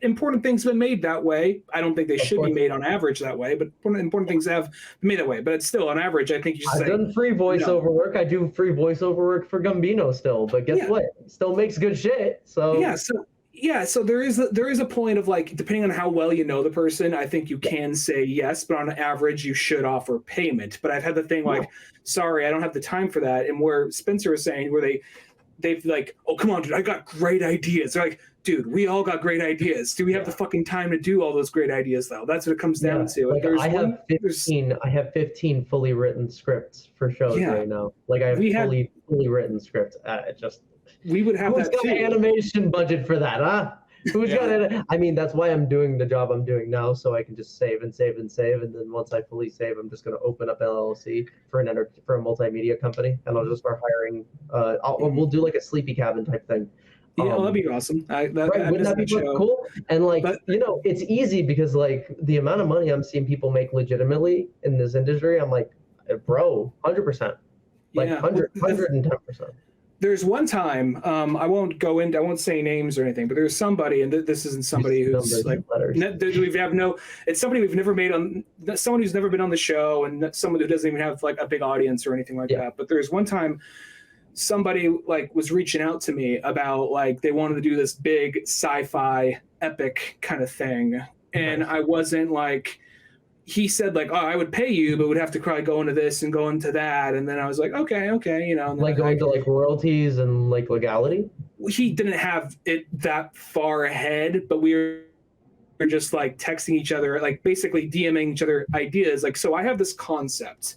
important things have been made that way. I don't think they should be made on average that way, but important things have been made that way. But it's still on average, I think you should say. I've done free voiceover work. I do free voiceover work for Gambino still, but guess what? Still makes good shit. So so there is a point of like, depending on how well you know the person, I think you can say yes, but on average you should offer payment. But I've had the thing like, sorry, I don't have the time for that. And where Spencer was saying, where they've like, oh, come on, dude, I got great ideas. They're like, dude, we all got great ideas. Do we have the fucking time to do all those great ideas though? That's what it comes down to. Like, I have 15 fully written scripts for shows right now. Like I have fully written scripts. We would have Who's got an animation budget for that, huh? Who's got it? I mean, that's why I'm doing the job I'm doing now, so I can just save and save and save, and then once I fully save, I'm just going to open up LLC for a multimedia company, and I'll just start hiring. We'll do like a Sleepy Cabin type thing. Yeah, well, that'd be awesome. Right? Wouldn't that be cool? And like, But- it's easy because like the amount of money I'm seeing people make legitimately in this industry, I'm like, bro, 100%, like Yeah. 110%. There's one time, I won't say names or anything, but there's somebody, and this isn't somebody who's like, it's somebody we've never made on, someone who's never been on the show, and someone who doesn't even have like a big audience or anything like that. But there's one time somebody like was reaching out to me about like they wanted to do this big sci-fi epic kind of thing, and I wasn't like, he said like, oh, I would pay you, but would have to probably go into this and go into that. And then I was like, okay, you know. Like going to like royalties and like legality? He didn't have it that far ahead, but we were just like texting each other, like basically DMing each other ideas. Like, so I have this concept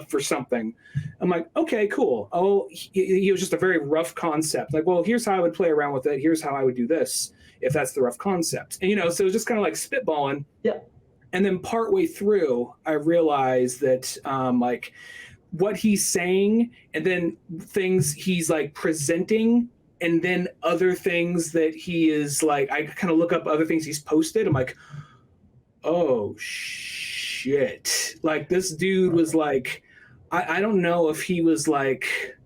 for something. I'm like, okay, cool. Oh, he was just a very rough concept. Like, well, here's how I would play around with it. Here's how I would do this if that's the rough concept. And, you know, so it was just kind of like spitballing. Yeah. And then partway through, I realized that like what he's saying, and then things he's like presenting, and then other things that he is like, I kind of look up other things he's posted. I'm like, oh shit! Like this dude was like, I don't know if he was like,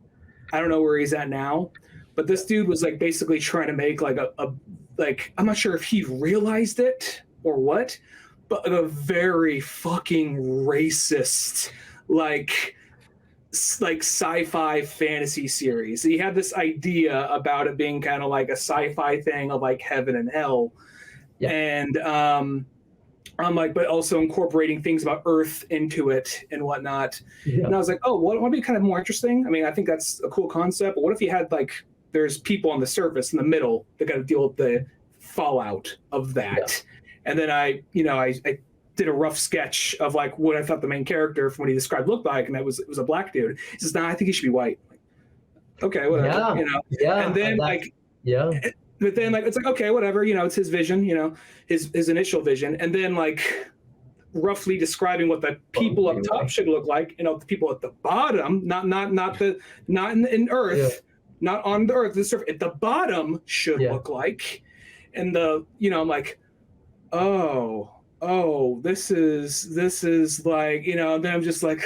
I don't know where he's at now, but this dude was like basically trying to make like a like, I'm not sure if he realized it or what, but a very fucking racist, like sci-fi fantasy series. He had this idea about it being kind of like a sci-fi thing of like heaven and hell. Yeah. And I'm like, but also incorporating things about Earth into it and whatnot. Yeah. And I was like, oh, what would be kind of more interesting? I mean, I think that's a cool concept, but what if you had like, there's people on the surface in the middle that got to deal with the fallout of that. Yeah. And then I did a rough sketch of like what I thought the main character from what he described looked like, and it was a black dude. He says, "No, I think he should be white." Like, okay, whatever. Yeah. You know. Yeah. And then but then like it's like, okay, whatever. You know, it's his vision. You know, his initial vision, and then like roughly describing what the people up top should look like. You know, the people at the bottom, not in Earth, not on the Earth, the surface at the bottom should look like. And I'm like, oh, this is like, you know, then I'm just like,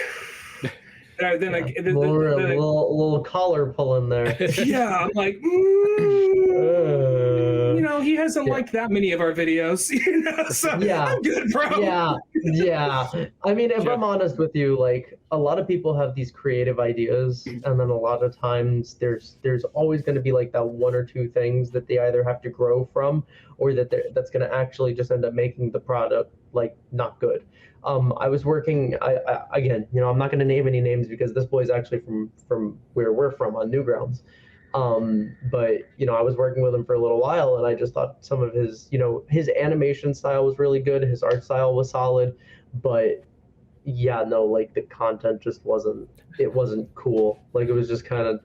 then like a little collar pulling there. Yeah, I'm like, you know, he hasn't liked that many of our videos, you know, so I'm good, bro. Yeah. I mean, if I'm honest with you, like a lot of people have these creative ideas, and then a lot of times there's always going to be like that one or two things that they either have to grow from, or that's going to actually just end up making the product like not good. I was working, again, you know, I'm not going to name any names because this boy's actually from where we're from on Newgrounds. But, you know, I was working with him for a little while, and I just thought some of his, you know, his animation style was really good. His art style was solid, but yeah, no, like the content just wasn't cool. Like it was just kind of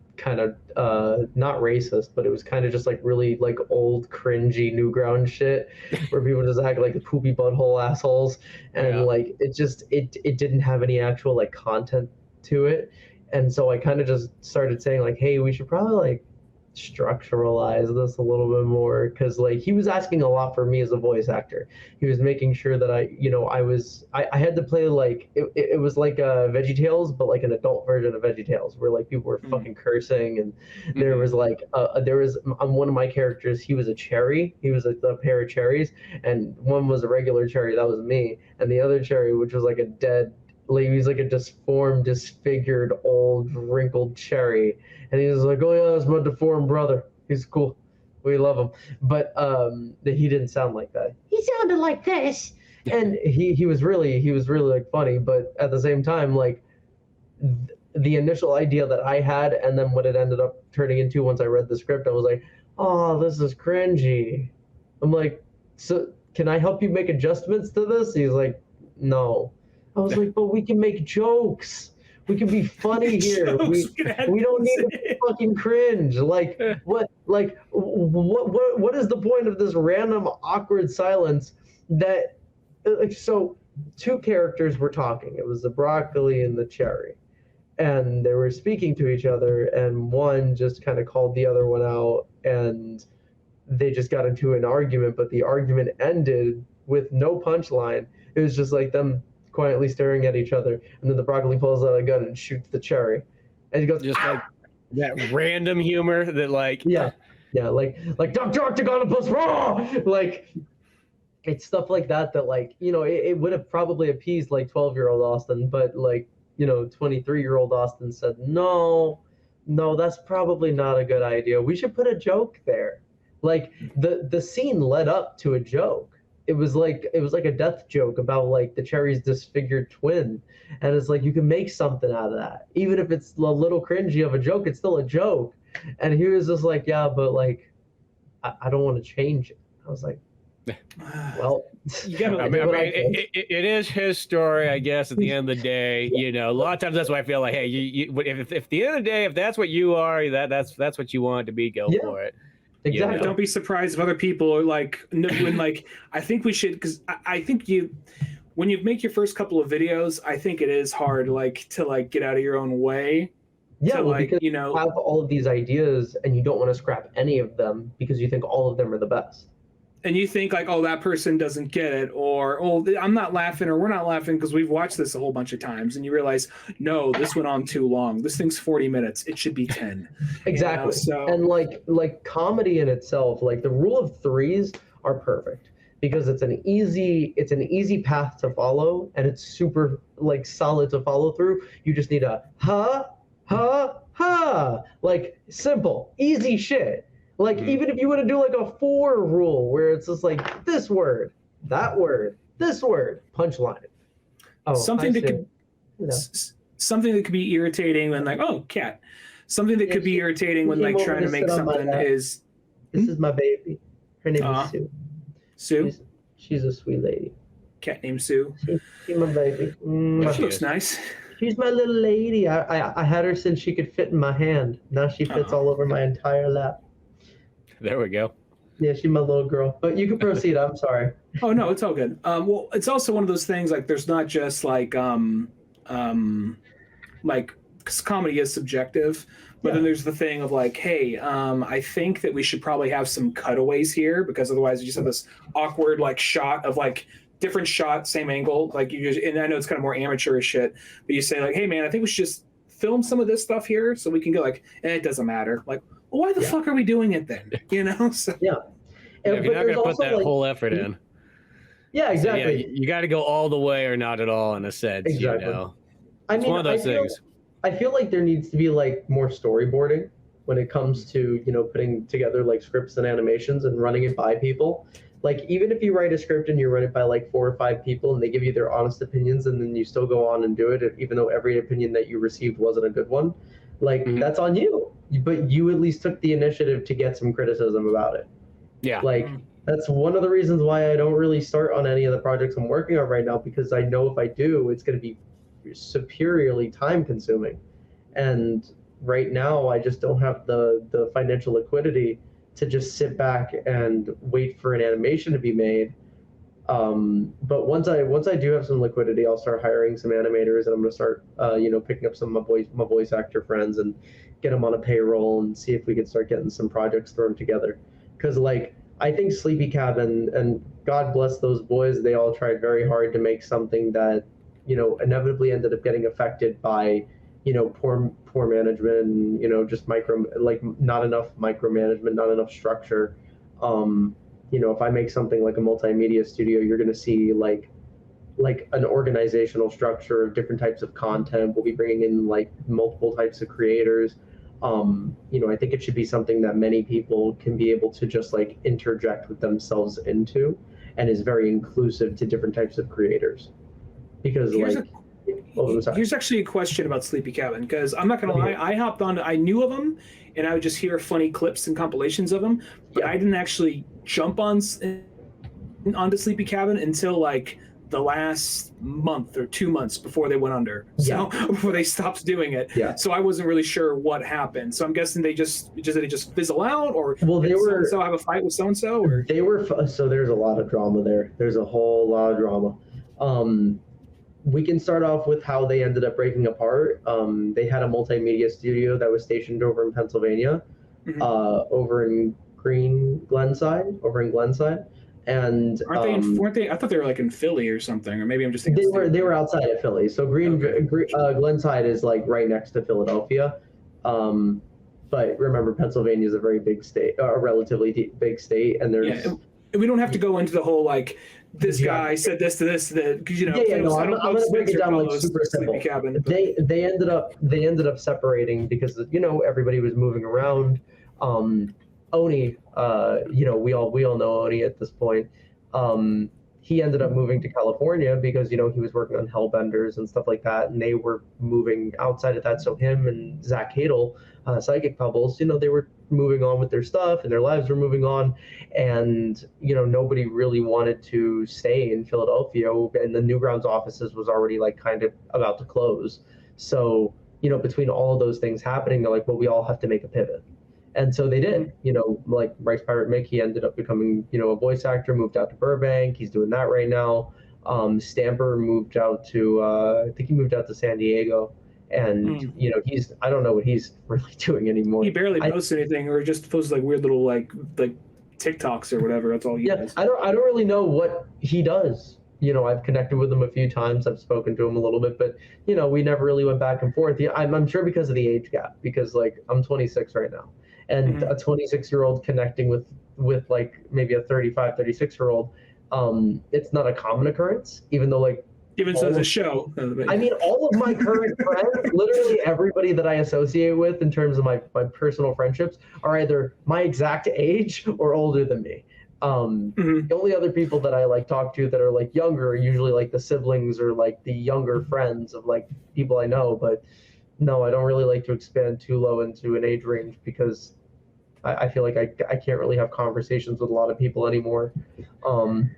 not racist, but it was kind of just like really like old cringy Newground shit where people just act like poopy butthole assholes, and like it didn't have any actual like content to it. And so I kind of just started saying like, hey, we should probably like structuralize this a little bit more, because like he was asking a lot for me as a voice actor. He was making sure that I had to play like it was like VeggieTales, but like an adult version of VeggieTales, where like people were fucking cursing, and there was like on one of my characters, he was a cherry, he was a pair of cherries, and one was a regular cherry, that was me, and the other cherry, which was like a dead, like he was like a deformed, disfigured, old, wrinkled cherry. And he was like, oh yeah, that's my deformed brother. He's cool. We love him. But he didn't sound like that. He sounded like this. And he was really like funny. But at the same time, like the initial idea that I had, and then what it ended up turning into once I read the script, I was like, oh, this is cringy. I'm like, so can I help you make adjustments to this? He's like, no. I was like, but we can make jokes. We can be funny here. We don't need to fucking cringe. Like what is the point of this random awkward silence that so two characters were talking. It was the broccoli and the cherry. and they were speaking to each other, and one just kind of called the other one out, and they just got into an argument, but the argument ended with no punchline. It was just like them quietly staring at each other, and then the broccoli pulls out a gun and shoots the cherry, and he goes, just like that random humor that like yeah, like Dr. Octagonopus, raw! Like, it's stuff like that like, you know, it would have probably appeased like 12-year-old Austin, but like, you know, 23-year-old Austin said, no, that's probably not a good idea. We should put a joke there. Like, the scene led up to a joke. It was like a death joke about like the cherry's disfigured twin, and it's like, you can make something out of that, even if it's a little cringy of a joke. It's still a joke. And he was just like, yeah, but like, I don't want to change it. I was like, well, you gotta, it is his story, I guess. At the end of the day, you know, a lot of times that's why I feel like, hey, if at the end of the day, if that's what you are, that's what you want to be, go for it. Exactly. You know? Don't be surprised if other people are like, when like, I think we should, because I think when you make your first couple of videos, I think it is hard like to like get out of your own way. Yeah, to, well, like, because you know, you have all of these ideas and you don't want to scrap any of them because you think all of them are the best. and you think like, oh, that person doesn't get it, or oh, I'm not laughing, or we're not laughing because we've watched this a whole bunch of times, and you realize, no, this went on too long. This thing's 40 minutes. It should be 10. Exactly. You know, so, and like comedy in itself, like the rule of threes are perfect because it's an easy path to follow, and it's super like solid to follow through. You just need a ha, like simple, easy shit. Like, even if you want to do like a 4 rule where it's just like this word, that word, this word, punchline. Oh, something that could, something that could be irritating when like, oh, cat. Something that could be irritating when like trying to make something is. This is my baby. Her name is Sue. Sue. She's a sweet lady. Cat named Sue. She's my baby. She looks nice. She's my little lady. I had her since she could fit in my hand. Now she fits all over my entire lap. There we go. Yeah, she's my little girl. But you can proceed. I'm sorry. Oh no, it's all good. Well, it's also one of those things like there's not just like because comedy is subjective, but then there's the thing of like, hey, I think that we should probably have some cutaways here because otherwise you just have this awkward like shot of like different shot, same angle. Like you just, and I know it's kind of more amateurish shit, but you say like, hey man, I think we should just film some of this stuff here so we can go like, it doesn't matter. Like, well, why the fuck are we doing it then? You know? So, yeah. If you're not going to put that whole effort in. Yeah, exactly. So, yeah, you got to go all the way or not at all in a sense. Exactly. You know? It's one of those things. I feel like there needs to be like more storyboarding when it comes to, you know, putting together like scripts and animations and running it by people. Like, even if you write a script and you run it by like 4 or 5 people and they give you their honest opinions and then you still go on and do it, even though every opinion that you received wasn't a good one, like that's on you. But you at least took the initiative to get some criticism about it. Yeah. Like, that's one of the reasons why I don't really start on any of the projects I'm working on right now, because I know if I do, it's going to be superiorly time consuming. And right now, I just don't have the financial liquidity to just sit back and wait for an animation to be made. But once I do have some liquidity, I'll start hiring some animators, and I'm going to start, picking up some of my voice actor friends and get them on a payroll and see if we can start getting some projects thrown together. Because like, I think Sleepy Cabin, and God bless those boys, they all tried very hard to make something that, you know, inevitably ended up getting affected by, you know, poor management, and, just not enough micromanagement, not enough structure. If I make something like a multimedia studio, you're going to see like an organizational structure of different types of content. We'll be bringing in like multiple types of creators. I think it should be something that many people can be able to just like interject with themselves into, and is very inclusive to different types of creators. Because here's actually a question about Sleepy Cabin, because I'm not gonna lie, I hopped on, I knew of them, and I would just hear funny clips and compilations of them, but I didn't actually jump onto Sleepy Cabin until like the last month or 2 months before they went under. So before they stopped doing it. Yeah. So I wasn't really sure what happened. So I'm guessing did they just fizzle out, or they were so have a fight with so and so, or they were. So there's a lot of drama there. There's a whole lot of drama. we can start off with how they ended up breaking apart. They had a multimedia studio that was stationed over in Pennsylvania, over in Glenside, and weren't they? I thought they were like in Philly or something, or maybe I'm just thinking they were outside of Philly. So Glenside is like right next to Philadelphia. But remember, Pennsylvania is a very big state, a relatively big state, and there's. Yeah, we don't have to go into the whole like this guy said this to this because you know. I'm gonna break it down like super simple. They ended up separating because everybody was moving around. Oni, we all know Oni at this point. He ended up moving to California because he was working on Hellbenders and stuff like that, and they were moving outside of that. So him and Zach Hadel, Psychic Pebbles, they were moving on with their stuff and their lives were moving on, and nobody really wanted to stay in Philadelphia, and the Newgrounds offices was already like kind of about to close. So between all of those things happening, they're like, well, we all have to make a pivot. And so they did, like Bryce Pirate Mick, he ended up becoming, a voice actor, moved out to Burbank. He's doing that right now. Stamper moved out to, I think he moved out to San Diego. And, I don't know what he's really doing anymore. He barely posts anything or just posts like weird little like TikToks or whatever. That's all he does. I don't really know what he does. I've connected with him a few times. I've spoken to him a little bit, but, we never really went back and forth. I'm sure because of the age gap, because like I'm 26 right now. And a 26-year-old connecting with like maybe a 35, 36-year-old, it's not a common occurrence, even though like. Even so, as a show. I mean, all of my current friends, literally everybody that I associate with in terms of my personal friendships are either my exact age or older than me. The only other people that I like talk to that are like younger are usually like the siblings or like the younger friends of like people I know. But no, I don't really like to expand too low into an age range because I feel like I can't really have conversations with a lot of people anymore. And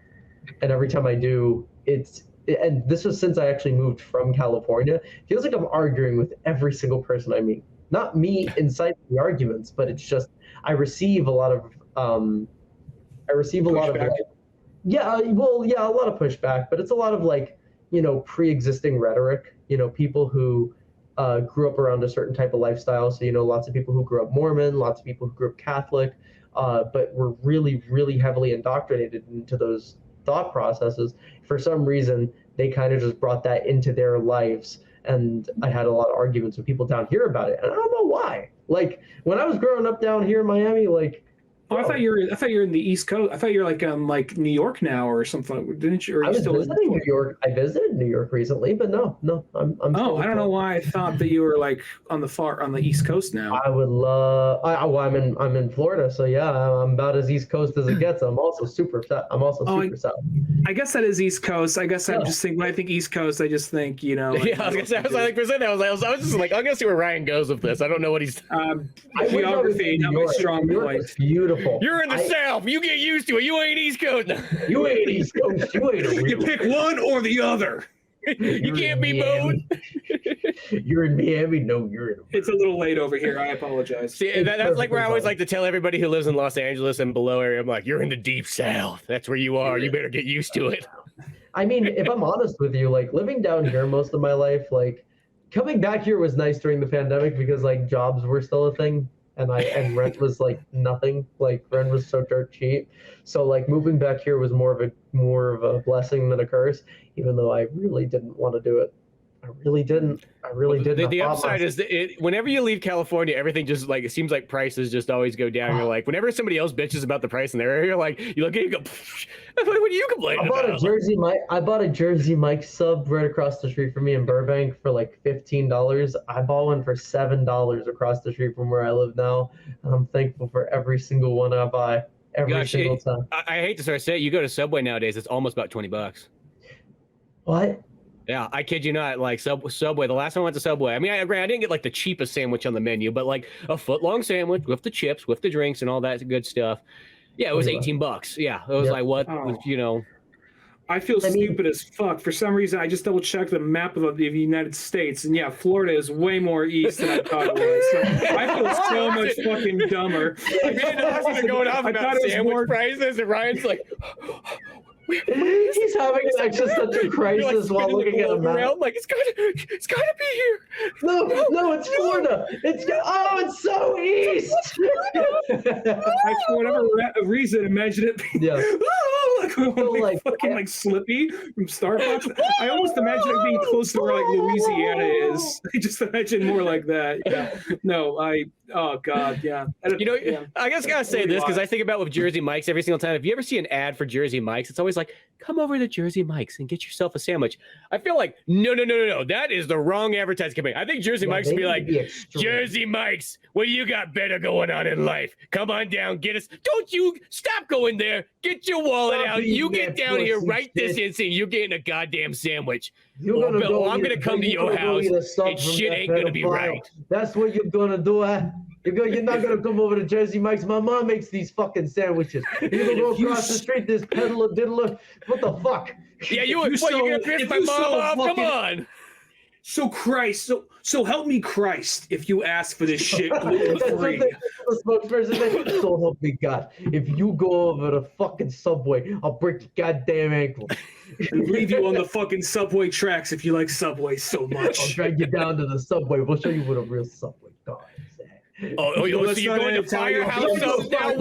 every time I do, and this was since I actually moved from California, it feels like I'm arguing with every single person I meet. Not me inciting the arguments, but it's just I receive a lot of a lot of pushback, but it's a lot of like pre-existing rhetoric. People who grew up around a certain type of lifestyle. So, lots of people who grew up Mormon, lots of people who grew up Catholic, but were really, really heavily indoctrinated into those thought processes. For some reason, they kind of just brought that into their lives. And I had a lot of arguments with people down here about it. And I don't know why. Like when I was growing up down here in Miami, like, I thought you were in the East Coast. I thought you're like New York now or something. Didn't you? Or I was visiting New York. I visited New York recently, but no. I'm I don't know why I thought that you were like on the East Coast now. I would love. I'm in Florida, so yeah, I'm about as East Coast as it gets. I'm also super south. South. I guess that is East Coast. I guess I'm just thinking when I think East Coast, I just think Yeah, I was just like, I'm gonna see where Ryan goes with this. I don't know what he's. Geography, not my strong point. Beautiful. You're in the South. You get used to it. You ain't East Coast. You ain't East Coast. You ain't a real. You pick one or the other. You can't be both. You're in Miami. No, you're in. It's a little late over here. I apologize. See, that's like where I always like to tell everybody who lives in Los Angeles and below area. I'm like, you're in the deep South. That's where you are. You better get used to it. I mean, if I'm honest with you, like living down here most of my life, like coming back here was nice during the pandemic because like jobs were still a thing. And rent was like nothing. Like rent was so dirt cheap. So like moving back here was more of a blessing than a curse, even though I really didn't want to do it. I really didn't. The upside is that whenever you leave California, everything just like it seems like prices just always go down. You're like, whenever somebody else bitches about the price in their area, you're like, you look at it, you go, what are you complaining about? I bought a Jersey Mike sub right across the street from me in Burbank for like $15. I bought one for $7 across the street from where I live now, and I'm thankful for every single one I buy every single time. I hate to start saying it, you go to Subway nowadays, it's almost about $20. What? Yeah, I kid you not. Like Subway, the last time I went to Subway, I mean, I didn't get like the cheapest sandwich on the menu, but like a foot-long sandwich with the chips, with the drinks, and all that good stuff. Yeah, it was $18. Yeah, it was like what, I feel stupid as fuck. For some reason, I just double-checked the map of the United States, and yeah, Florida is way more east than I thought it was. So I feel so much fucking dumber. I mean, I was going off about sandwich prices, and Ryan's like, He's having an existential crisis while looking at a map. around, like it's gotta be here. No, it's Florida. It's so east. I, for whatever reason, imagine it being fucking Slippy from Star Fox. I almost imagine it being close to where like Louisiana is. I just imagine more like that. Yeah. No, oh god, yeah. I guess I gotta say this because I think about with Jersey Mike's every single time. If you ever see an ad for Jersey Mike's, it's always like, come over to Jersey Mike's and get yourself a sandwich. I feel like no. That is the wrong advertising campaign. I think Jersey Mike's would be like, Jersey Mike's, what do you got better going on in life? Come on down, get us. Don't you stop going there. Get your wallet out. You get down here right this instant. You're getting a goddamn sandwich. I'm gonna come to your house and shit ain't gonna be right. That's what you're gonna do, huh? You're not gonna come over to Jersey Mike's. My mom makes these fucking sandwiches. You're gonna go across the street, this peddler diddler. What the fuck? Yeah, you're gonna piss my mom off? Come on. So Christ, so help me Christ, if you ask for this shit gluten-free. The spokesperson said, so help me God. If you go over the fucking Subway, I'll break your goddamn ankle. And leave you on the fucking Subway tracks if you like Subway so much. I'll drag you down to the Subway. We'll show you what a real Subway car is. So you're going to firehouse subs now?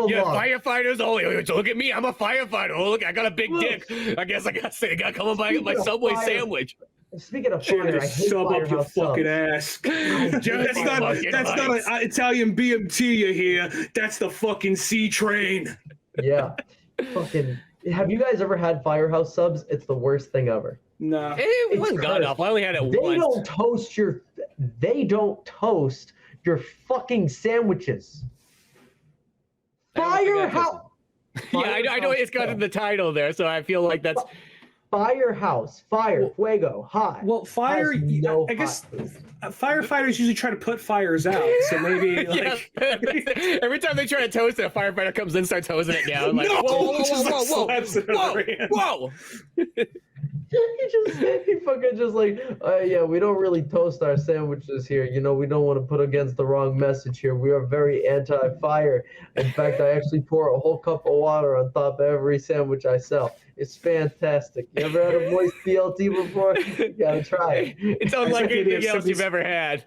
Yeah, firefighters. Oh, look at me. I'm a firefighter. Oh, look, I got a big dick. I guess I got to come and buy my Subway sandwich. Speaking of fire, I hate sub up your fucking ass. That's not an Italian BMT you hear. That's the fucking C train. Yeah. Fucking. Have you guys ever had Firehouse subs? It's the worst thing ever. No. It wasn't god awful. I only had it once. They don't toast your fucking sandwiches. Firehouse. Yeah, I know it's got in the title there, so I feel like that's Firehouse, fuego, high. Well, fire. I guess firefighters usually try to put fires out. So maybe like every time they try to toast it, a firefighter comes in and starts hosing it down. Like, whoa. He fucking just like, yeah, we don't really toast our sandwiches here. You know, we don't want to put against the wrong message here. We are very anti-fire. In fact, I actually pour a whole cup of water on top of every sandwich I sell. It's fantastic. You ever had a moist BLT before? You gotta try it. It's unlike anything else you've ever had.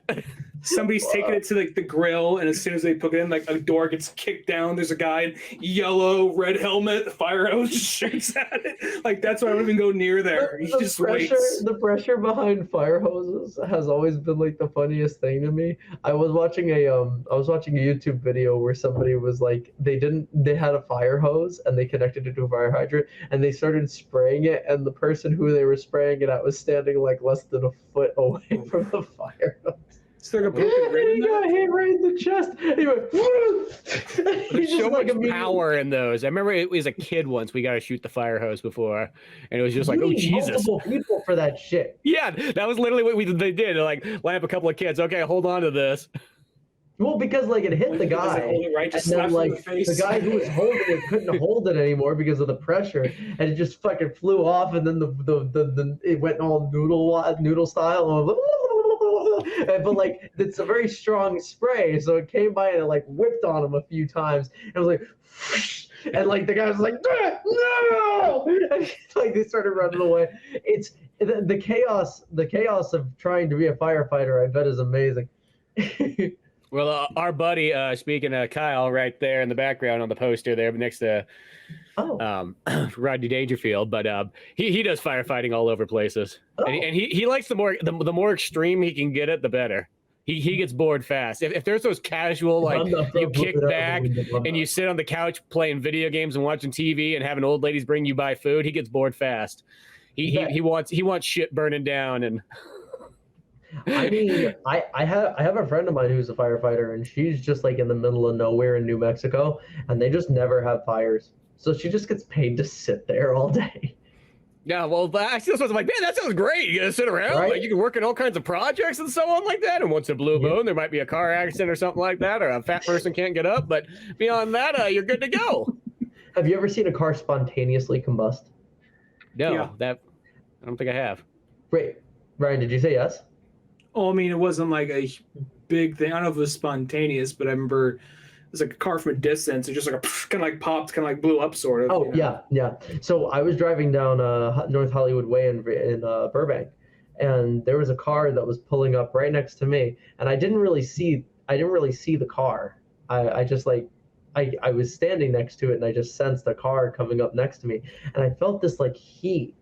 Somebody's taking it to like the grill, and as soon as they put it in, like a door gets kicked down. There's a guy in yellow, red helmet, the fire hose shoots at it. Like that's why I don't even go near there. He just waits. The pressure behind fire hoses has always been like the funniest thing to me. I was watching a YouTube video where somebody was like, they had a fire hose and they connected it to a fire hydrant and they started spraying it, and the person who they were spraying it at was standing like less than a foot away from the fire hose. He got hit right in the chest. He went, There's so much power in those. I remember it was a kid once. We got to shoot the fire hose before, and it was just like, oh Jesus! Multiple people for that shit. Yeah, that was literally what they did. Like line up a couple of kids. Okay, hold on to this. Well, because like it hit the guy, and then like the guy who was holding it couldn't hold it anymore because of the pressure, and it just fucking flew off, and then the it went all noodle style. But like it's a very strong spray, so it came by and it like whipped on him a few times. It was like, and like the guy was like, no! And, like they started running away. It's the chaos of trying to be a firefighter. I bet is amazing. Well, our buddy, speaking of Kyle, right there in the background on the poster there next to Rodney Dangerfield, but he does firefighting all over places, and he likes the more extreme he can get it, the better. He gets bored fast. If there's those casual like you kick back and you sit on the couch playing video games and watching TV and having old ladies bring you by food, he gets bored fast. He wants shit burning down and. I mean, I have a friend of mine who's a firefighter, and she's just like in the middle of nowhere in New Mexico, and they just never have fires. So she just gets paid to sit there all day. Yeah, well, I see this was like, man, that sounds great. You gotta sit around, right? Like you can work on all kinds of projects and so on like that. And once a blue moon, there might be a car accident or something like that, or a fat person can't get up. But beyond that, you're good to go. Have you ever seen a car spontaneously combust? No, I don't think I have. Wait, Ryan, did you say yes? Oh, I mean, it wasn't like a big thing. I don't know if it was spontaneous, but I remember It's like a car from a distance. It just like kind of like popped, kind of like blew up, sort of. Oh yeah. So I was driving down North Hollywood Way in Burbank, and there was a car that was pulling up right next to me, and I didn't really see the car. I just like I was standing next to it, and I just sensed a car coming up next to me, and I felt this like heat,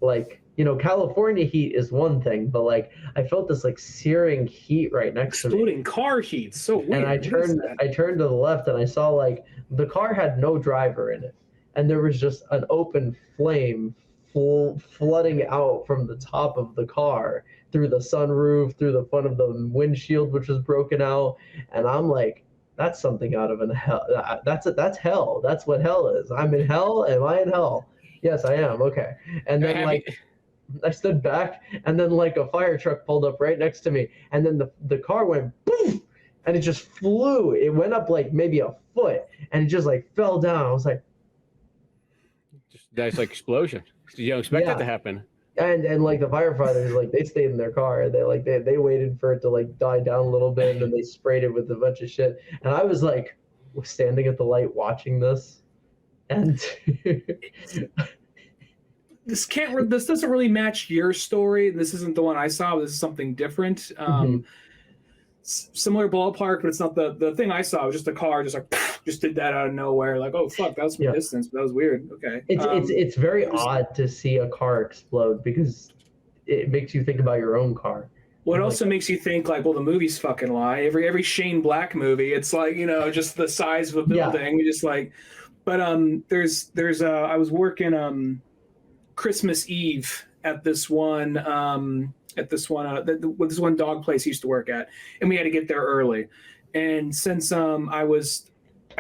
like, you know, California heat is one thing, but like I felt this like searing heat right next to me. Exploding car heat, so weird. And I turned to the left, and I saw like the car had no driver in it, and there was just an open flame flooding out from the top of the car through the sunroof, through the front of the windshield, which was broken out. And I'm like, that's something out of hell. That's hell. That's what hell is. I'm in hell. Am I in hell? Yes, I am. Okay. And then like I stood back, and then like a fire truck pulled up right next to me, and then the car went boom, and it just flew. It went up like maybe a foot, and it just like fell down. I was like, That's like explosion. You don't expect that to happen. And like the firefighters, like they stayed in their car. They waited for it to like die down a little bit, and then they sprayed it with a bunch of shit. And I was like standing at the light watching this, and this doesn't really match your story. This isn't the one I saw. This is something different. Similar ballpark, but it's not the thing I saw. It was just a car, just like just did that out of nowhere. Like, oh fuck, that was from a distance, but that was weird. Okay, it's very odd to see a car explode because it makes you think about your own car. Well, it also makes you think like, well, the movies fucking lie. Every Shane Black movie, it's like, you know, just the size of a building. You just like, but there's I was working Christmas Eve at this one this one dog place I used to work at, and we had to get there early. And since I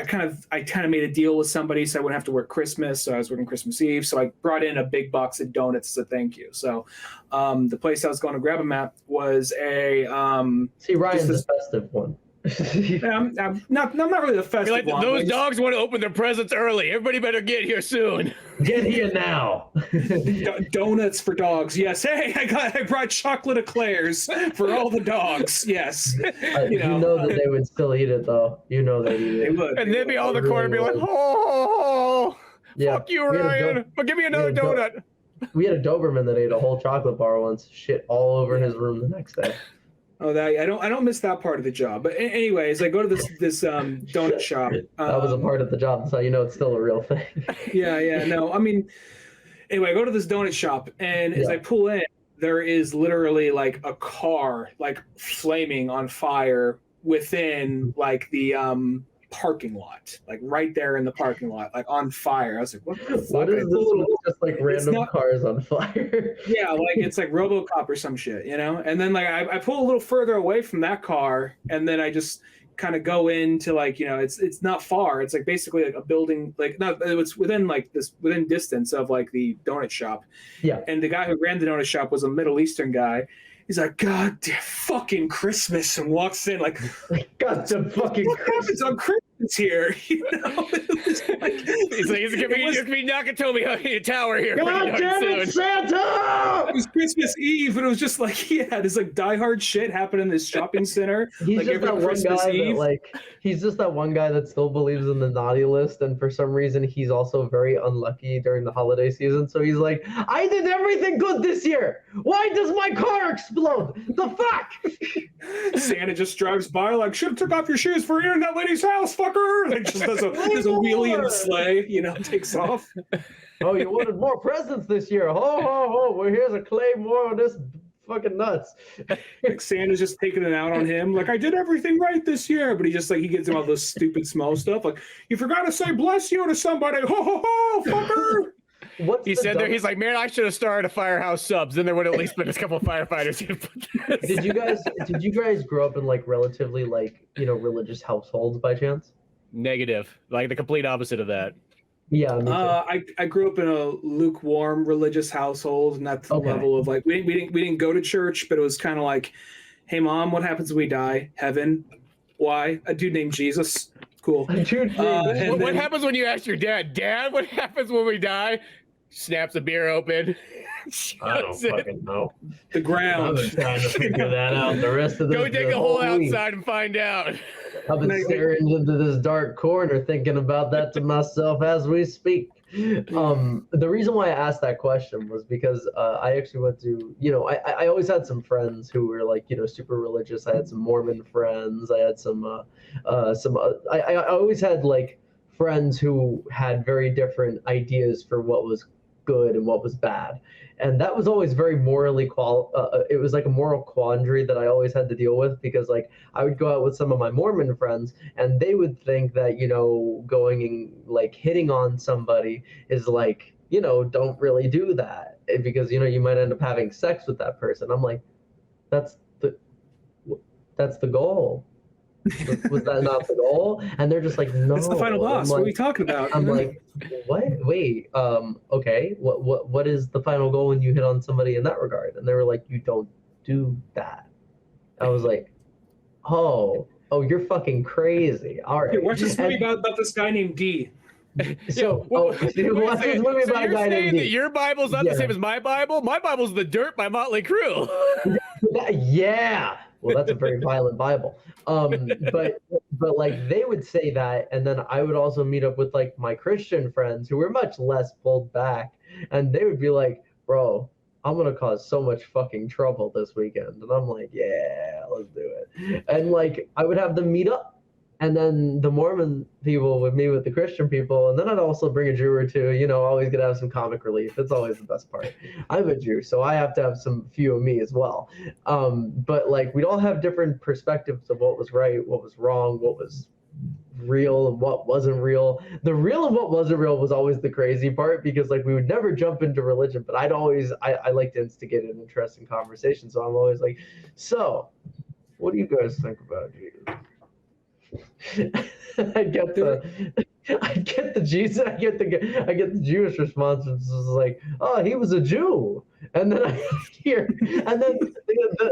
kind of made a deal with somebody so I wouldn't have to work Christmas, so I was working Christmas Eve. So I brought in a big box of donuts as a thank you. So the place I was going to grab them at was a see, Ryan's the festive one. I'm not really the festive one. Those dogs want to open their presents early. Everybody better get here soon. Get here now. Donuts for dogs. Yes. Hey, I brought chocolate eclairs for all the dogs. Yes. You know that they would still eat it though. You know they eat it. They would. And they'd be all in the corner, be like, fuck you, Ryan. But give me another donut. We had a Doberman that ate a whole chocolate bar once. Shit all over his room the next day. Oh, I don't miss that part of the job. But anyways, I go to this donut shop. That was a part of the job. That's how you know it's still a real thing. Yeah. No, I mean, anyway, I go to this donut shop, and as I pull in, there is literally like a car like flaming on fire within like the parking lot, like right there in the parking lot, like on fire. I was like, what the fuck? What is this? Just like random cars on fire. Yeah, like it's like RoboCop or some shit, you know? And then like I pull a little further away from that car, and then I just kind of go into like, you know, it's not far. It's like basically like a building, like it's within distance of like the donut shop. Yeah. And the guy who ran the donut shop was a Middle Eastern guy. He's like, God damn fucking Christmas, and walks in like God damn fucking Christmas on Christmas here, you know? He's gonna be Nakatomi Tower here. God damn it, Santa! It was Christmas Eve, and it was just like he had this like diehard shit happen in this shopping center. He's like just that one Christmas guy Eve. that like he's just that one guy that still believes in the naughty list, and for some reason he's also very unlucky during the holiday season. So he's like, I did everything good this year. Why does my car explode? The fuck? Santa just drives by like, should have took off your shoes for you're in that lady's house, fucker. Like just does a wheelie in the sleigh, you know, takes off. Oh, you wanted more presents this year. Ho ho ho! Well, here's a claymore on this fucking nuts. Like Santa's just taking it out on him. Like, I did everything right this year, but he just like he gets him all this stupid small stuff. Like, you forgot to say bless you to somebody. Ho ho ho, fucker. He said there, he's like, man, I should have started a Firehouse Subs. Then there would at least been a couple of firefighters. Did you guys grow up in like relatively like, you know, religious households by chance? Negative, like the complete opposite of that. Yeah. I grew up in a lukewarm religious household, and that's the level of like we didn't go to church, but it was kind of like, hey mom, what happens when we die? Heaven. Why? A dude named Jesus. Cool. What happens when you ask your dad, Dad, what happens when we die? Snaps a beer open. I don't fucking know. The ground. I've been trying to figure that out. The rest of the go dig a hole outside and find out. I've been staring into this dark corner thinking about that to myself as we speak. The reason why I asked that question was because I actually went to, I always had some friends who were like, super religious. I had some Mormon friends. I had I always had like friends who had very different ideas for what was good and what was bad. And that was always very morally it was like a moral quandary that I always had to deal with, because like I would go out with some of my Mormon friends and they would think that, going and like hitting on somebody is like, don't really do that, because, you might end up having sex with that person. I'm like, that's the goal. Was that not the goal? And they're just like, no. It's the final boss. What are we talking about? I'm like, what? Wait, okay. What is the final goal when you hit on somebody in that regard? And they were like, you don't do that. I was like, oh, you're fucking crazy. All right. Hey, watch this movie about this guy named D. So, watch this movie about a guy named D. Your Bible's not the same as my Bible? My Bible's The Dirt by Motley Crue. Yeah. Well, that's a very violent Bible. But like they would say that, and then I would also meet up with like my Christian friends who were much less pulled back, and they would be like, bro, I'm gonna cause so much fucking trouble this weekend. And I'm like, yeah, let's do it. And like I would have them meet up, and then the Mormon people would meet with the Christian people, and then I'd also bring a Jew or two, always gonna have some comic relief. It's always the best part. I'm a Jew, so I have to have some few of me as well. But like we'd all have different perspectives of what was right, what was wrong, what was real and what wasn't real. The real and what wasn't real was always the crazy part, because like we would never jump into religion, but I like to instigate an interesting conversation. So I'm always like, so what do you guys think about Jesus? I get the Jewish response, which is like, oh, he was a Jew. And then I hear, and then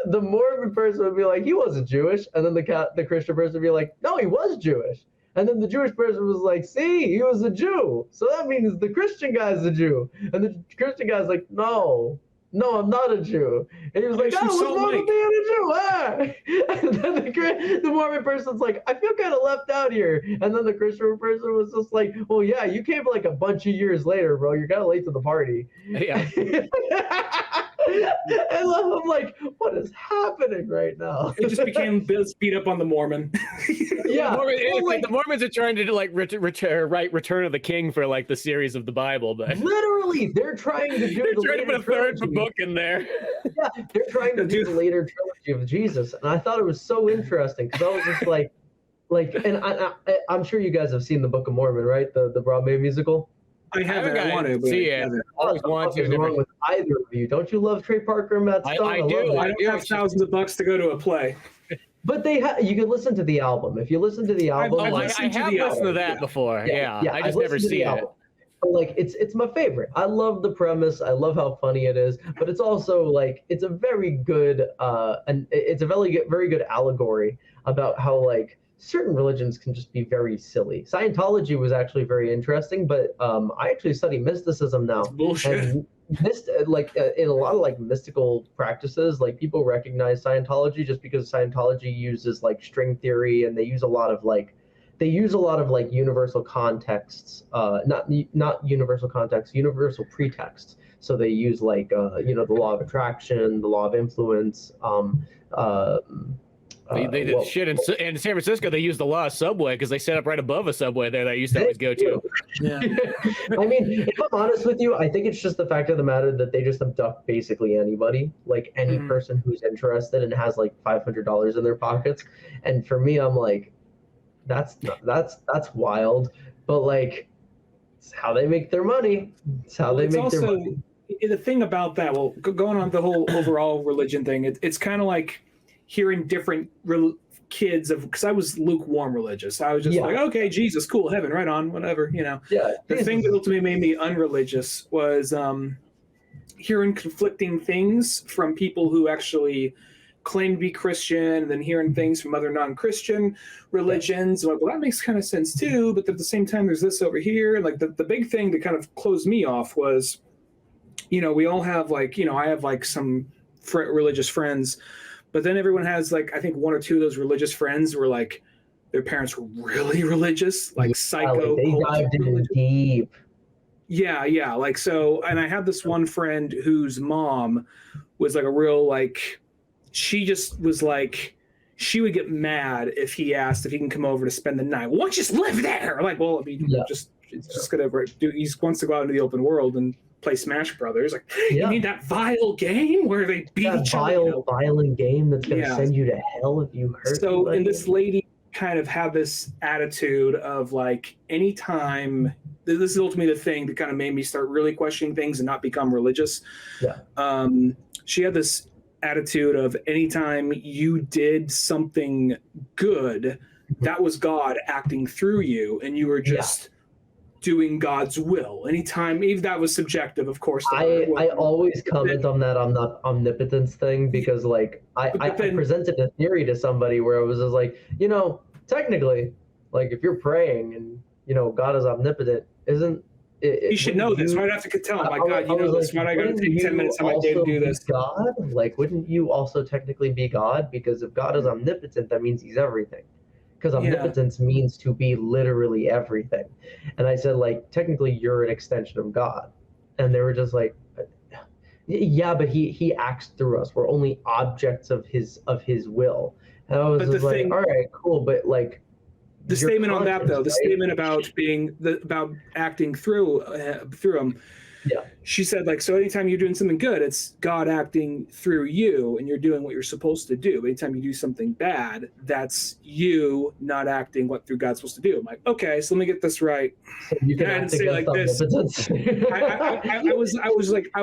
the Mormon person would be like, he wasn't Jewish. And then the Christian person would be like, no, he was Jewish. And then the Jewish person was like, see, he was a Jew. So that means the Christian guy's a Jew. And the Christian guy's like, no, I'm not a Jew. And he was like, what's wrong with being a Jew? Ah! And then the Mormon person's like, I feel kind of left out here. And then the Christian person was just like, well, yeah, you came like a bunch of years later, bro. You're kind of late to the party. Yeah. And I'm like, what is happening right now? It just became beat up on the Mormon. Yeah. The Mormons are trying to do like write Return of the King for like the series of the Bible, but literally they're trying to do they're trying to put a third book in there. Yeah, they're trying to do the later trilogy of Jesus, and I thought it was so interesting because I was just like, and I'm sure you guys have seen the Book of Mormon, right? The Broadway musical. I haven't. I want to see it. Always want to. What's wrong with either of you? Don't you love Trey Parker and Matt Stone? I do. I don't have thousands of bucks to go to a play. But you can listen to the album. If you listen to the album, I have listened to that before. Yeah. I just never see it. But like it's my favorite. I love the premise. I love how funny it is. But it's also like it's a very good and it's a very good allegory about how like certain religions can just be very silly. Scientology was actually very interesting, but I actually study mysticism now. That's bullshit. And in a lot of like mystical practices, like people recognize Scientology just because Scientology uses like string theory, and they use a lot of like universal contexts, not universal context, universal pretexts. So they use like the law of attraction, the law of influence. They did shit in San Francisco. They used the law of subway because they set up right above a subway there that I used to always go to. Yeah. I mean, if I'm honest with you, I think it's just the fact of the matter that they just abduct basically anybody, like any person who's interested and has like $500 in their pockets. And for me, I'm like, that's wild. But like, it's how they make their money. It's how they make their money. The thing about that, well, going on the whole overall religion thing, it's kind of like hearing different kids because I was lukewarm religious. I was just like, okay, Jesus, cool, heaven, right on, whatever, Yeah. The thing that ultimately made me unreligious was hearing conflicting things from people who actually claim to be Christian, and then hearing things from other non-Christian religions. Like, well, that makes kind of sense too, but at the same time, there's this over here. And like the big thing that kind of closed me off was, we all have like, I have like some religious friends. But then everyone has like, I think one or two of those religious friends were like their parents were really religious, like psycho. They dived in religious. deep. Yeah. Like, so, and I had this one friend whose mom was like a real, like, she just was like, she would get mad if he asked if he can come over to spend the night. Well, why don't you just live there? I'm like, well, I mean, it's just gonna do. He wants to go out into the open world and play Smash Brothers. Like, you mean that vile game where they beat each other? Violent game that's gonna send you to hell if you hurt. So, somebody. and this lady kind of had this attitude of like, anytime, this is ultimately the thing that kind of made me start really questioning things and not become religious. Yeah. She had this attitude of anytime you did something good, that was God acting through you, and you were just doing God's will. Anytime, even that was subjective, of course. I always comment on that omnipotence thing, because like I presented a theory to somebody where I was just like, technically, like if you're praying and God is omnipotent, isn't it? You should know this. Why'd I have to tell him? My God, you know this. Why'd I got to take 10 minutes of my day to do this? God? Like, wouldn't you also technically be God? Because if God is omnipotent, that means he's everything. Because omnipotence means to be literally everything. And I said, like, technically you're an extension of God. And they were just like, yeah, but he acts through us. We're only objects of his will. And I was just like, all right, cool, but like, the statement on that, though, the statement about about acting through him. Yeah. She said, like, so anytime you're doing something good, it's God acting through you, and you're doing what you're supposed to do. Anytime you do something bad, that's you not acting what through God's supposed to do. I'm like, okay, so let me get this right. So you can I didn't say like this. I was like, I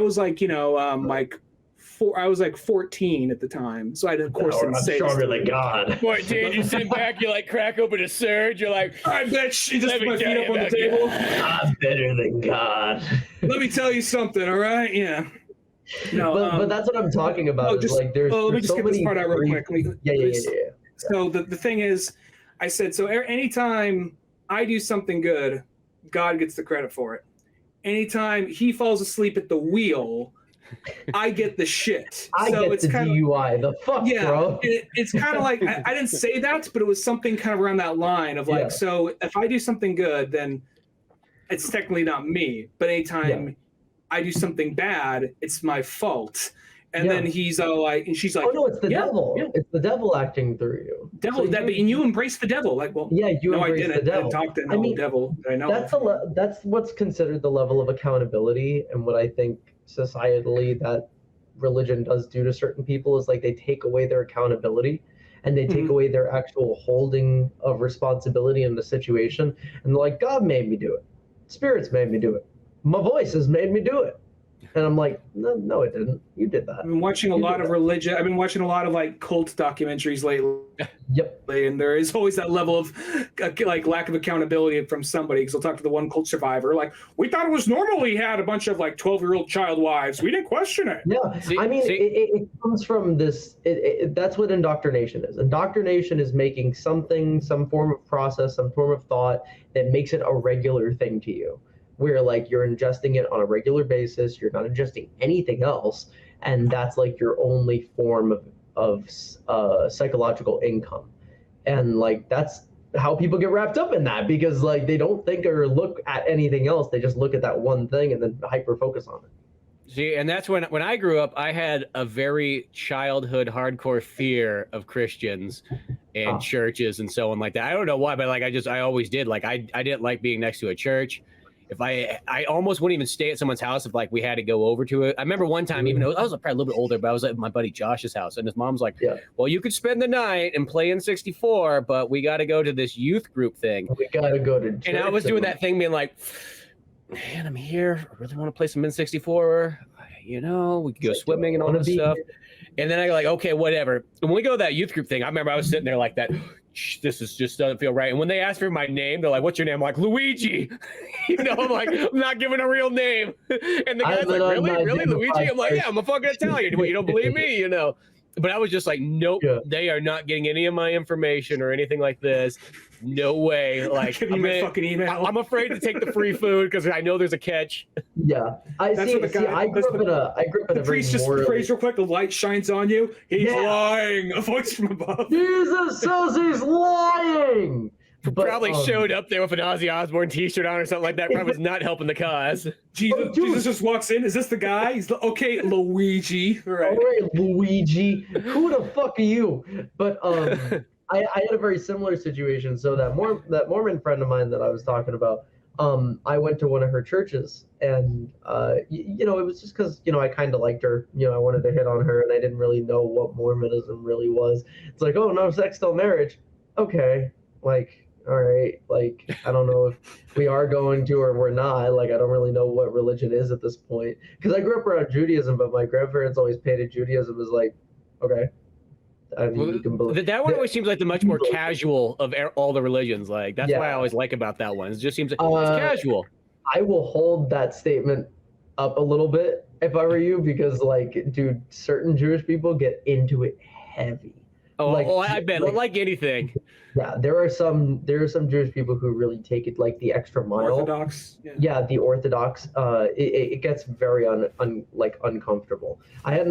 was like 14 at the time, so I didn't, of course, I'm stronger than God. 14, you sit back, you like crack open a surge, you're like, I bet she just put my feet up on the table. I'm better than God. Let me tell you something, all right? Yeah. No, but that's what I'm talking about. Like, let me just so get this part out real quick. Yeah. So the thing is, I said, so anytime I do something good, God gets the credit for it. Anytime he falls asleep at the wheel, I get the shit. I get the DUI. The fuck, bro? It's kind of like, I didn't say that, but it was something kind of around that line of like, so if I do something good, then it's technically not me. But anytime I do something bad, it's my fault. And then he's all like, and she's like, oh no, it's the devil. Yeah. It's the devil acting through you. Devil, so and you embrace the devil. Like, well, you no, embrace I didn't. the devil. I talked to no devil that I know. That's what's considered the level of accountability, and what I think societally that religion does do to certain people is like they take away their accountability, and they take away their actual holding of responsibility in the situation, and they're like, God made me do it, spirits made me do it, my voice has made me do it. And I'm like, no, it didn't. You did that. I've been watching a lot of religion. I've been watching a lot of like cult documentaries lately. Yep. And there is always that level of like lack of accountability from somebody. Because I'll talk to the one cult survivor. Like, we thought it was normal. He had a bunch of like 12-year-old child wives. We didn't question it. Yeah. It comes from this. That's what indoctrination is. Indoctrination is making something, some form of process, some form of thought that makes it a regular thing to you, where like you're ingesting it on a regular basis, you're not ingesting anything else, and that's like your only form of psychological income. And like that's how people get wrapped up in that, because like they don't think or look at anything else, they just look at that one thing and then hyper focus on it. See, and that's when I grew up, I had a very childhood hardcore fear of Christians and churches and so on like that. I don't know why, but like I always did. Like I didn't like being next to a church. If I almost wouldn't even stay at someone's house if like we had to go over to it. I remember one time, even though I was probably a little bit older, but I was at my buddy Josh's house, and his mom's like, well, you could spend the night and play N64, but we got to go to this youth group thing. We got to go to church. And I was doing that thing being like, man, I'm here. I really want to play some N64. We could go swimming and all this stuff. And then I go like, okay, whatever. And when we go to that youth group thing, I remember I was sitting there like that. This is just doesn't feel right. And when they asked for my name, they're like, what's your name? I'm like, Luigi. I'm like, I'm not giving a real name. And the guy's like, really, Luigi? I'm like, yeah, I'm a fucking Italian. You don't believe me? But I was just like, nope, they are not getting any of my information or anything like this. No way. Like, fucking email. I'm afraid to take the free food because I know there's a catch. Yeah, I grew up in a very priest just prays real quick. The light shines on you. He's lying. A voice from above. Jesus says he's lying. Probably showed up there with an Ozzy Osbourne T-shirt on or something like that. Probably was not helping the cause. Jesus just walks in. Is this the guy? He's okay, Luigi. All right, Luigi. Who the fuck are you? But I had a very similar situation. So that Mormon friend of mine that I was talking about, I went to one of her churches, and it was just because I kind of liked her. I wanted to hit on her, and I didn't really know what Mormonism really was. It's like, oh, no sex till marriage. Okay, like. All right, like, I don't know if we are going to or we're not. Like, I don't really know what religion is at this point. Because I grew up around Judaism, but my grandparents always painted Judaism as like, okay. I mean, you can believe that one always seems like the much more casual of all the religions. Like, that's why I always like about that one. It just seems like it's casual. I will hold that statement up a little bit if I were you, because, like, dude, certain Jewish people get into it heavy. I bet. Like anything. Yeah, there are some Jewish people who really take it like the extra mile. Orthodox. Yeah, the Orthodox. It gets very uncomfortable. I had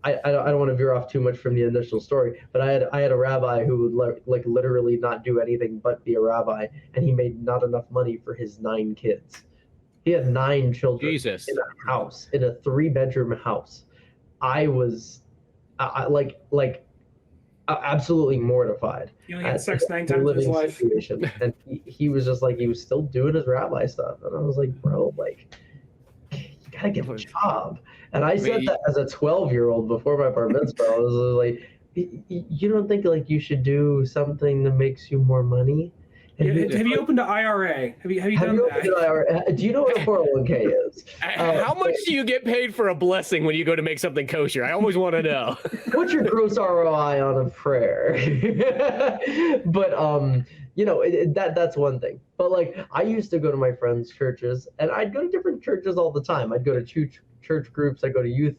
I don't want to veer off too much from the initial story, but I had a rabbi who would literally not do anything but be a rabbi, and he made not enough money for his 9 kids. He had 9 children in a house, in a 3-bedroom house. I was absolutely mortified. He only had sex 9 times in his life. Situation. And he was just like, he was still doing his rabbi stuff. And I was like, bro, like, you gotta get a job. And I said that as a 12-year-old before my bar mitzvah. I was like, you don't think like you should do something that makes you more money? Have you opened an IRA? Have you done that? Do you know what a 401k is? How much do you get paid for a blessing when you go to make something kosher? I always want to know. What's your gross ROI on a prayer? But that's one thing. But like, I used to go to my friends' churches, and I'd go to different churches all the time. I'd go to church groups. I'd go to youth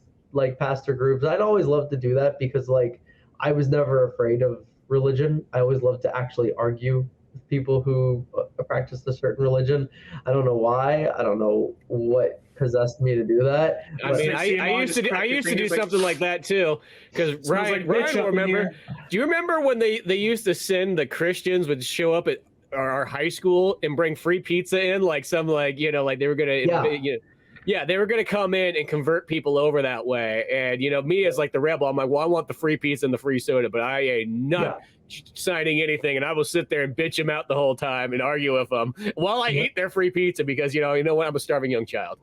pastor groups. I'd always love to do that because like I was never afraid of religion. I always loved to actually argue people who practice a certain religion. I don't know why. I don't know what possessed me to do that. I mean, I used to do something like that too. Because Ryan will remember. Do you remember when they used to send the Christians would show up at our high school and bring free pizza in, like some like they were gonna they were gonna come in and convert people over that way. And me as like the rebel, I'm like, well, I want the free pizza and the free soda, but I ain't not signing anything, and I will sit there and bitch them out the whole time and argue with them while I eat their free pizza because you know what, I'm a starving young child.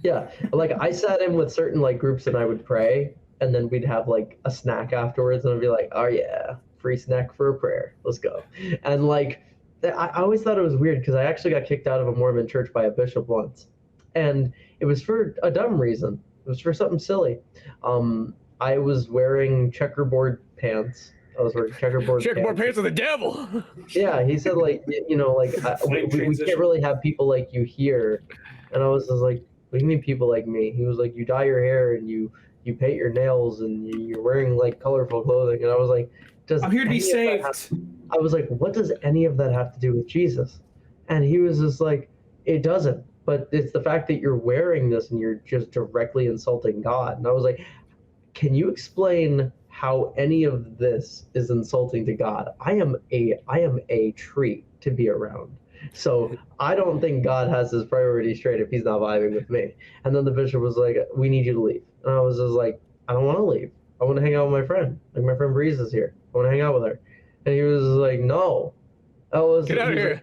Yeah, like I sat in with certain like groups and I would pray, and then we'd have like a snack afterwards, and I'd be like, oh yeah, free snack for a prayer, let's go. And like I always thought it was weird because I actually got kicked out of a Mormon church by a bishop once, and it was for a dumb reason. It was for something silly. I was wearing checkerboard pants. I was wearing checkerboard pants of the devil. Yeah, he said like we can't really have people like you here, and I was just like, what do you mean people like me? He was like, you dye your hair and you paint your nails and you're wearing like colorful clothing, and I was like, I'm here to be saved. I was like, what does any of that have to do with Jesus? And he was just like, it doesn't, but it's the fact that you're wearing this and you're just directly insulting God. And I was like, can you explain how any of this is insulting to God? I am a treat to be around. So I don't think God has his priorities straight if he's not vibing with me. And then the bishop was like, we need you to leave. And I was just like, I don't want to leave. I want to hang out with my friend. Like my friend Breeze is here. I want to hang out with her. And he was like, no. Get out of here.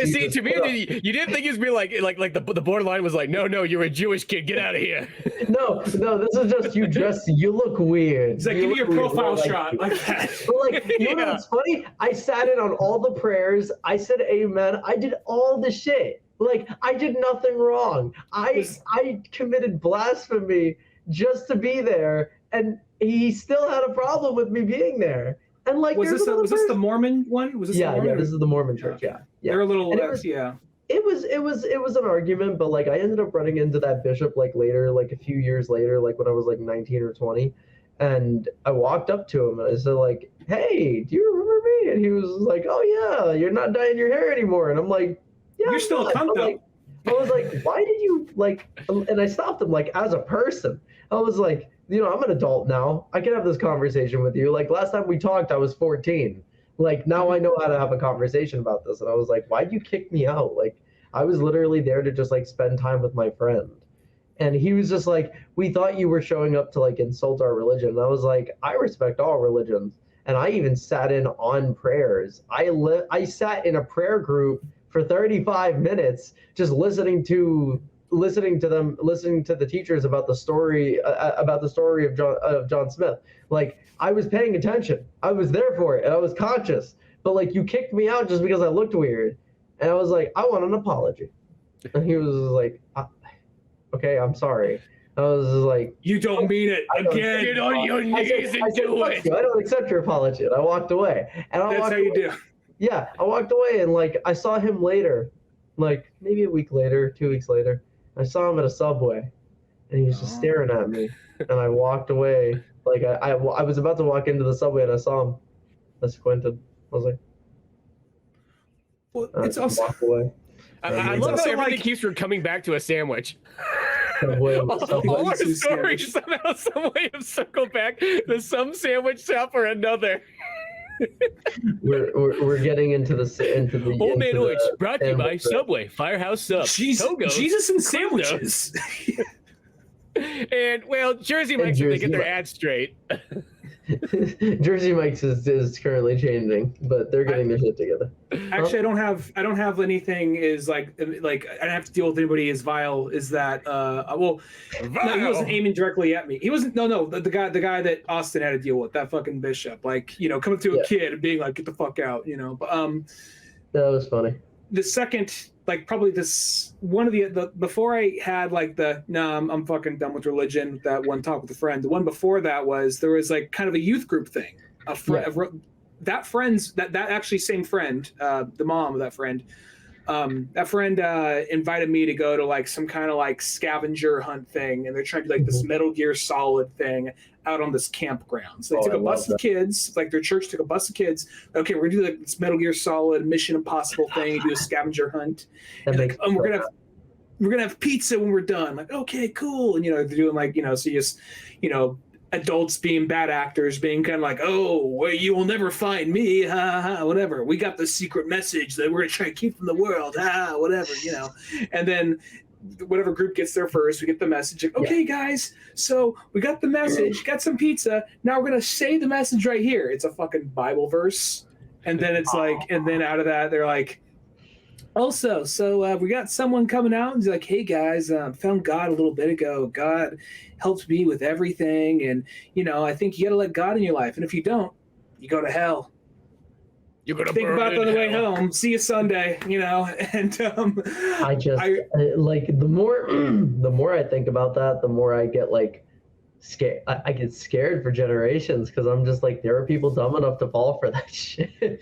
See, to me, you didn't think he was being like the borderline was like, no, you're a Jewish kid. Get out of here. No, this is just you look weird. It's like, give me your profile shot like that. But like, you know what's funny? I sat in on all the prayers. I said amen. I did all the shit. Like, I did nothing wrong. I committed blasphemy just to be there, and he still had a problem with me being there. And like, was this the Mormon one? Was this the Mormon? Yeah, this is the Mormon church. Yeah. They're a little less, It was an argument, but like I ended up running into that bishop like later, like a few years later, like when I was like 19 or 20, And I walked up to him and I said, like, hey, do you remember me? And he was like, oh yeah, you're not dyeing your hair anymore. And I'm like, yeah, You're still a cunt, though. like, I was like, why did you, like, and I stopped him, like, as a person. I was like, you know, I'm an adult now. I can have this conversation with you. Like, last time we talked, I was 14. Like, now I know how to have a conversation about this. And I was like, why'd you kick me out? Like, I was literally there to just, like, spend time with my friend. And he was just like, we thought you were showing up to, like, insult our religion. And I was like, I respect all religions. And I even sat in on prayers. I sat in a prayer group for 35 minutes just listening to the teachers about the story of John Smith. Like, I was paying attention. I was there for it, and I was conscious. But like, you kicked me out just because I looked weird. And I was like, I want an apology. And he was like, okay, I'm sorry. I was like, you don't mean it again. Get on your knees and do it. I don't accept your apology. And I walked away. And That's how you do. Yeah, I walked away, and like, I saw him later, like maybe a week later, 2 weeks later. I saw him at a Subway, and he was just staring at me. And I walked away. Like, I was about to walk into the Subway, and I saw him. I squinted. I was like, well, it's also walk away. I love how everything keeps coming back to a sandwich. Subway, All our stories somehow, some way have circled back to some sandwich shop or another. We're getting into the Old Man Oich, brought to you by Subway, Firehouse Subs, Jesus and sandwiches. And well, Jersey Mike's if they get their ads straight. Jersey Mike's is currently changing, but they're getting their shit together. Actually, I don't have anything is like I don't have to deal with anybody as vile as that. No, he wasn't aiming directly at me. He wasn't. No, the guy that Austin had to deal with, that fucking bishop, like, you know, coming to a kid and being like, get the fuck out, you know. But that was funny. The second, like, probably this one of the before I had like I'm fucking done with religion, that one talk with a friend. The one before that was there was like kind of a youth group thing. That actually same friend, the mom of that friend invited me to go to like some kind of like scavenger hunt thing, and they're trying to do like this Metal Gear Solid thing out on this campground. So they took a bus of kids, like their church took a bus of kids. Okay, we're gonna do like this Metal Gear Solid Mission Impossible thing, do a scavenger hunt. And like, we're gonna have pizza when we're done. Like, okay, cool. And you know, they're doing like, you know, so you just, you know, adults being bad actors, being kind of like, oh, well, you will never find me, ha ha, whatever. We got the secret message that we're gonna try to keep from the world, ha, whatever, you know. And then whatever group gets there first, we get the message. Like, okay, guys, so we got the message, got some pizza. Now we're gonna say the message right here. It's a fucking Bible verse, and then it's like, and then out of that, they're like, also, so we got someone coming out and he's like, hey guys, found God a little bit ago. God helps me with everything, and you know, I think you gotta let God in your life, and if you don't, you go to hell. You're gonna think about it on the way home. See you Sunday, you know. And I like the more I think about that, the more I get like scared. I get scared for generations, because I'm just like, there are people dumb enough to fall for that shit.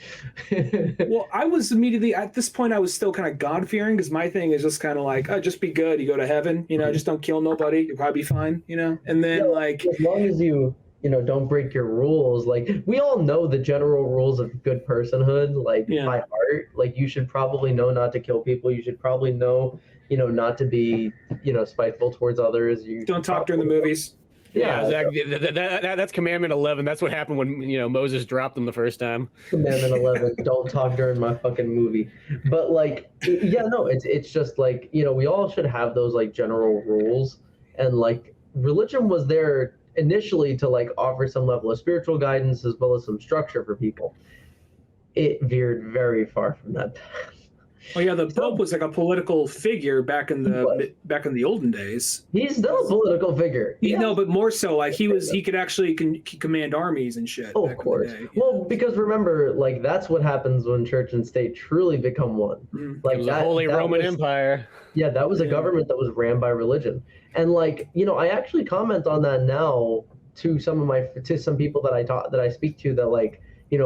Well, I was immediately at this point, I was still kind of God fearing, because my thing is just kind of like, oh, just be good, you go to heaven, you know, just don't kill nobody, you'll probably be fine, you know. And then like, as long as you don't break your rules, like we all know the general rules of good personhood, like by heart. Like, you should probably know not to kill people. You should probably know, not to be, spiteful towards others. You don't talk during the movies. Yeah, exactly. That's Commandment 11. That's what happened when Moses dropped them the first time. Commandment 11. Don't talk during my fucking movie. But like, it's just like, we all should have those like general rules, and like religion was there initially to like offer some level of spiritual guidance as well as some structure for people. It veered very far from that path. Oh yeah, the Pope was like a political figure back in the olden days. He's still a political figure. No, but more so, like he could actually command armies and shit. Oh, of course. Well, because remember, like that's what happens when church and state truly become one. Mm-hmm. Like the Holy Roman Empire. Yeah, that was a government that was ran by religion, and like I actually comment on that now to some people that I speak to that like.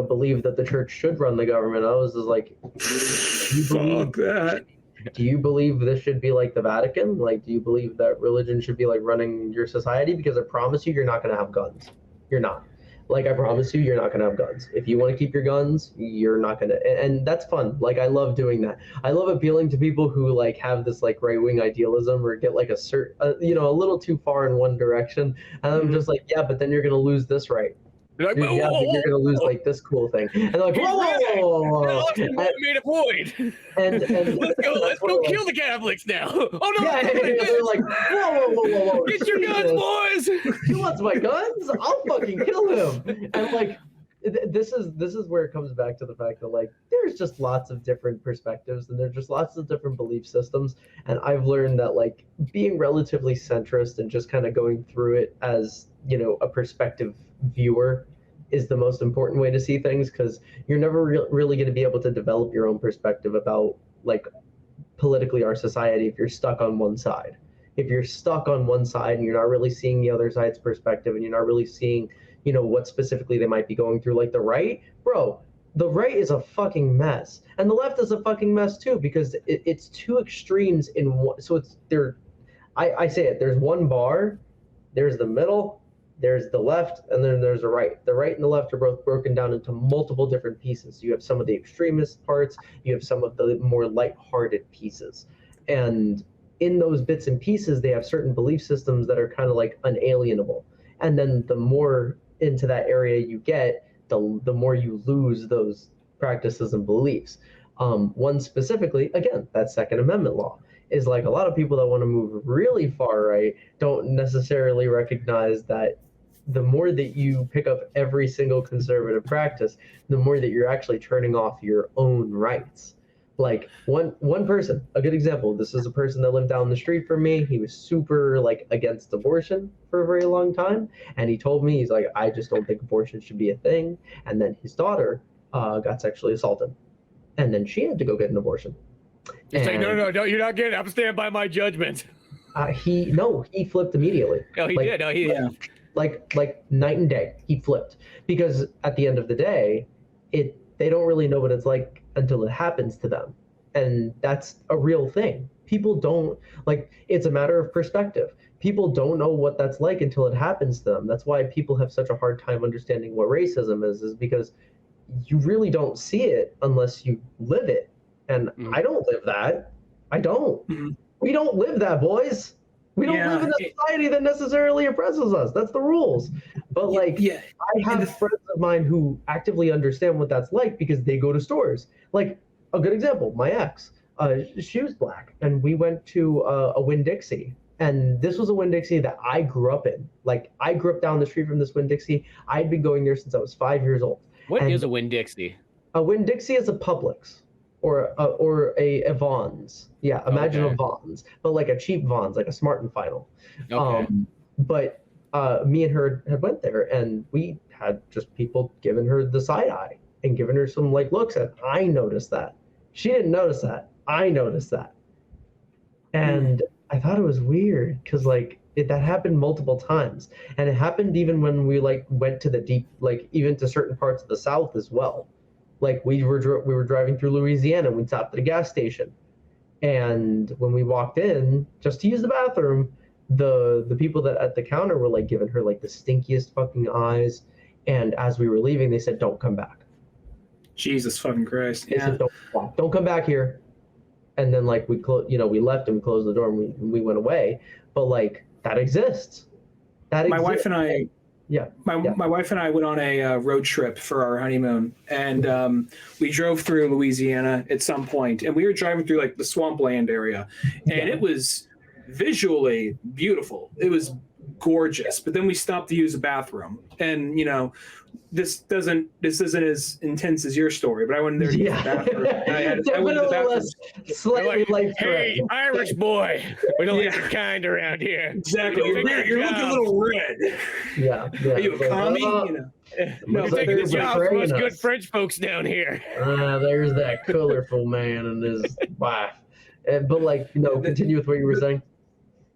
Believe that the church should run the government. I was just like, do you believe this should be like the Vatican? Like, do you believe that religion should be like running your society? Because I promise you're not going to have guns. You're not. Like, I promise you, you're not going to have guns. If you want to keep your guns, you're not going to. And that's fun. Like, I love doing that. I love appealing to people who, like, have this, like, right-wing idealism or get, like, a little too far in one direction. And I'm just like, yeah, but then you're going to lose this right. You're like, Dude, yeah, but you're going to lose, like, this cool thing. And they're like, whoa! I made a point. And let's go kill the Catholics now. Oh, no. Yeah, they're like, whoa. Get your guns, boys. He wants my guns? I'll fucking kill him. And like, this is where it comes back to the fact that like there's just lots of different perspectives and there's just lots of different belief systems. And I've learned that like being relatively centrist and just kind of going through it as, you know, a perspective viewer is the most important way to see things, because you're never really going to be able to develop your own perspective about like politically our society if you're stuck on one side. If you're stuck on one side and you're not really seeing the other side's perspective and you're not really seeing, you know, what specifically they might be going through, like the right, bro, the right is a fucking mess. And the left is a fucking mess too, because it's two extremes in one. So it's there. I say it, there's one bar, there's the middle, there's the left, and then there's the right. The right and the left are both broken down into multiple different pieces. You have some of the extremist parts, you have some of the more lighthearted pieces. And in those bits and pieces, they have certain belief systems that are kind of like unalienable. And then the more into that area you get, the more you lose those practices and beliefs. One specifically, again, that Second Amendment law is like a lot of people that want to move really far right don't necessarily recognize that the more that you pick up every single conservative practice, the more that you're actually turning off your own rights. Like one person, a good example, this is a person that lived down the street from me. He was super like against abortion for a very long time. And he told me, he's like, I just don't think abortion should be a thing. And then his daughter got sexually assaulted. And then she had to go get an abortion. He's like, no, you're not getting it. I'm standing by my judgment. He flipped immediately. Oh, he did. No, he like night and day. He flipped, because at the end of the day, they don't really know what it's like until it happens to them. And that's a real thing. People don't, like, it's a matter of perspective. People don't know what that's like until it happens to them. That's why people have such a hard time understanding what racism is because you really don't see it unless you live it. And I don't live that. I don't. We don't live that, boys. We don't live in a society that necessarily oppresses us. That's the rules. But like, I have friends of mine who actively understand what that's like because they go to stores. Like a good example, my ex, she was black, and we went to a Winn-Dixie. And this was a Winn-Dixie that I grew up in. Like, I grew up down the street from this Winn-Dixie. I'd been going there since I was 5 years old. What is a Winn-Dixie? A Winn-Dixie is a Publix. Or a Vons. Yeah, imagine a Vons, but like a cheap Vons, like a Smart and Final. Okay. But me and her had went there, and we had just people giving her the side eye and giving her some like looks, and I noticed that. She didn't notice that. I noticed that. And I thought it was weird because like that happened multiple times, and it happened even when we like went to the deep, like even to certain parts of the South as well. Like we were driving through Louisiana, and we stopped at a gas station, and when we walked in just to use the bathroom, the people that at the counter were like giving her like the stinkiest fucking eyes, and as we were leaving, they said, "Don't come back." Jesus fucking Christ! They said, "Don't come back here," and then like we left and we closed the door and we went away. But like that exists. My wife and I. My wife and I went on a road trip for our honeymoon, and we drove through Louisiana at some point, and we were driving through like the swampland area, and it was visually beautiful. It was gorgeous, but then we stopped to use a bathroom, and you know, this isn't as intense as your story, but I went in there to use the bathroom. I went to the bathroom. Slightly like, hey, Irish boy, we don't like your kind around here. Exactly. You're looking a little red. Yeah. Are you a commie? You know. No, taking the job from us good French folks down here. There's that colorful man and his wife. But like, continue with what you were saying.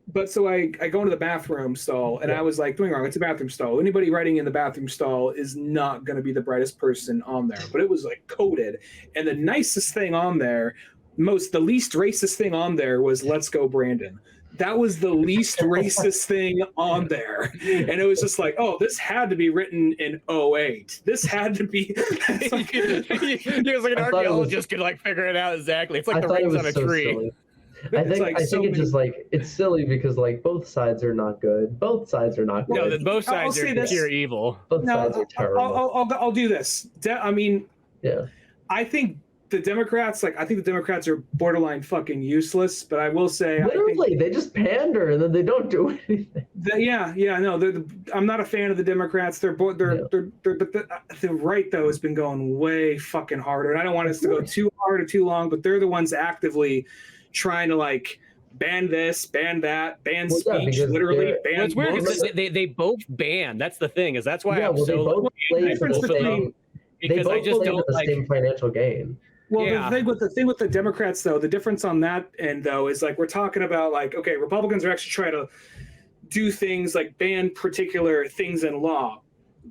But so I go into the bathroom stall, and I was like, doing wrong. It's a bathroom stall. Anybody writing in the bathroom stall is not going to be the brightest person on there. But it was like coded. And the nicest thing on there, the least racist thing on there was "Let's go, Brandon." that was the least racist thing on there. And it was just like, oh, this had to be written in 2008. This had to be. He was like an archaeologist could like figure it out exactly. It's like the rings on a tree. Silly. I think it's just like it's silly because like both sides are not good. Both sides are not good. No, both sides are pure evil. Both sides are terrible. I'll do this. I mean, yeah. I think the Democrats are borderline fucking useless. But I will say, literally, they just pander and then they don't do anything. I'm not a fan of the Democrats. But the right though has been going way fucking harder, and I don't want us to go too hard or too long. But they're the ones actively trying to like ban this, ban that, ban speech, literally ban. Well, it's weird because they both ban. That's the thing that's why I'm so difference between because I just don't like the same financial gain. Well, the thing with the Democrats though, the difference on that end though is like we're talking about like okay, Republicans are actually trying to do things like ban particular things in law.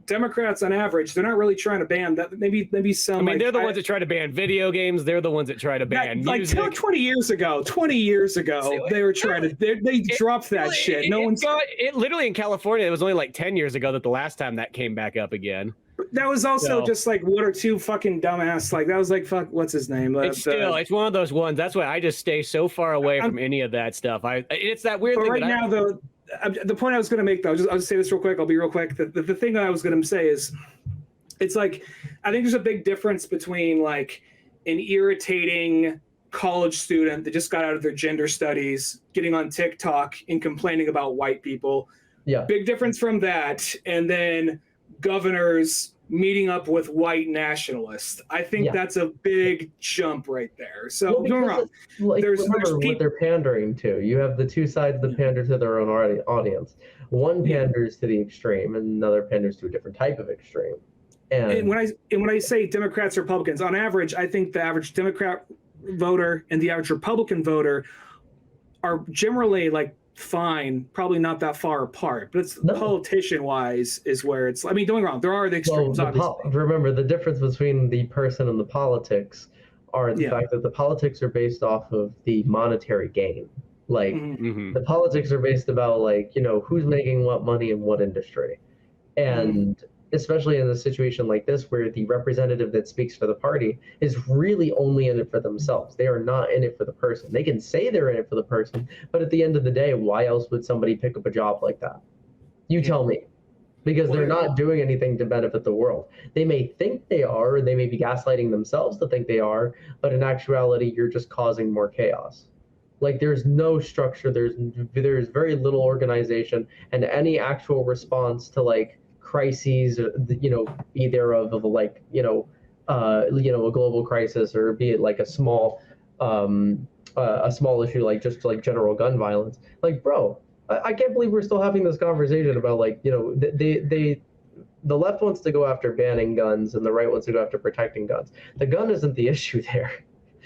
Democrats, on average, they're not really trying to ban that. Maybe some. I mean, they're the ones that try to ban video games. They're the ones that try to ban music. Like 20 years ago, they were trying to. They dropped that shit. It literally in California. It was only like 10 years ago that the last time that came back up again. That was also just like one or two fucking dumbass. Like that was like fuck. What's his name? It's one of those ones. That's why I just stay so far away from any of that stuff. It's that weird thing. Right now, though. The point I was going to make, though, I'll just say this real quick. I'll be real quick. The thing that I was going to say is, it's like, I think there's a big difference between like an irritating college student that just got out of their gender studies, getting on TikTok and complaining about white people. Yeah. Big difference from that. And then governors meeting up with white nationalists. I think that's a big jump right there. So don't wrong. Like, remember what they're pandering to. You have the two sides that pander to their own audience. One panders to the extreme, and another panders to a different type of extreme. And when I say Democrats or Republicans, on average, I think the average Democrat voter and the average Republican voter are generally like fine, probably not that far apart, but it's politician wise is where it's. I mean, don't get me wrong, there are the extremes. Remember, the difference between the person and the politics are the fact that the politics are based off of the monetary gain. Like the politics are based about like who's making what money in what industry, and especially in a situation like this where the representative that speaks for the party is really only in it for themselves. They are not in it for the person. They can say they're in it for the person, but at the end of the day, why else would somebody pick up a job like that? You tell me. Because they're not doing anything to benefit the world. They may think they are, or they may be gaslighting themselves to think they are, but in actuality, you're just causing more chaos. Like there's no structure, there's very little organization, and any actual response to like crises, either of like a global crisis, or be it like a small issue like just like general gun violence. Like, bro, I can't believe we're still having this conversation about like the left wants to go after banning guns and the right wants to go after protecting guns. The gun isn't the issue there.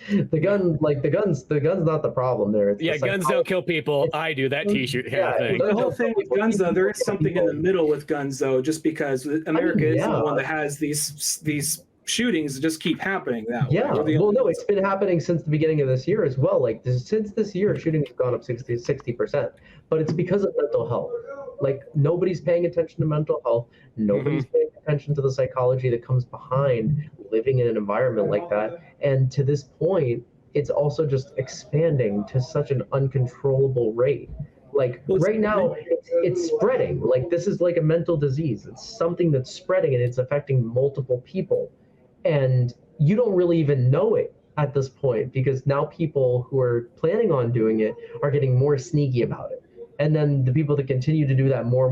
The gun's not the problem there. It's guns don't kill people. I do that T-shirt thing. The whole thing with guns, though, there is something in the middle with guns, though, just because America is the one that has these shootings that just keep happening that way. Well, no, it's been happening since the beginning of this year as well. Like since this year, shootings have gone up 60%, but it's because of mental health. Like nobody's paying attention to mental health. Nobody's paying attention to the psychology that comes behind living in an environment like that. And to this point, it's also just expanding to such an uncontrollable rate. Like right now, it's spreading. Like this is like a mental disease. It's something that's spreading and it's affecting multiple people. And you don't really even know it at this point because now people who are planning on doing it are getting more sneaky about it. And then the people that continue to do that more,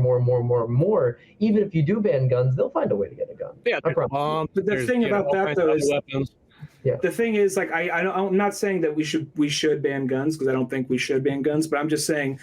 even if you do ban guns, they'll find a way to get a gun. Yeah, but the thing about that though is the thing is like I'm not saying that we should ban guns because I don't think we should ban guns, but I'm just saying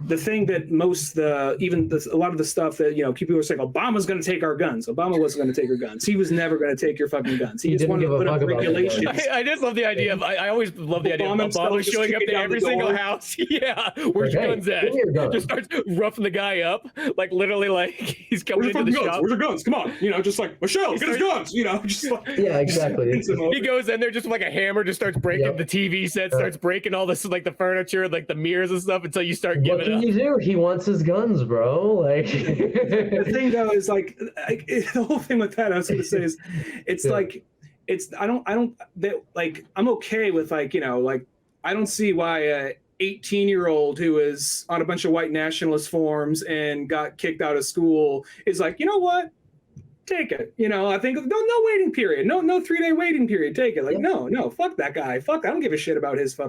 the thing that a lot of the stuff that people were saying Obama's going to take our guns. Obama wasn't going to take our guns. He was never going to take your fucking guns. He just wanted to put up regulations. I just love the idea of I always love the idea of Obama showing up to every single house. Yeah, where's your guns at? Just starts roughing the guy up, like literally like he's coming into the shop. Where's your guns? Come on, just like Michelle, get his guns. Just like yeah, exactly. He goes goes in there just like a hammer, just starts breaking the TV set, starts breaking all this like the furniture, like the mirrors and stuff until you start giving up. What can you do? He wants his guns, bro. Like the thing though is like the whole thing with that I was going to say is it's like I'm okay with like, you know, like I don't see why a 18-year-old who is on a bunch of white nationalist forums and got kicked out of school is like, you know what? Take it. You know, I think no waiting period. No 3-day waiting period. Take it. Like, no, fuck that guy. Fuck, I don't give a shit about his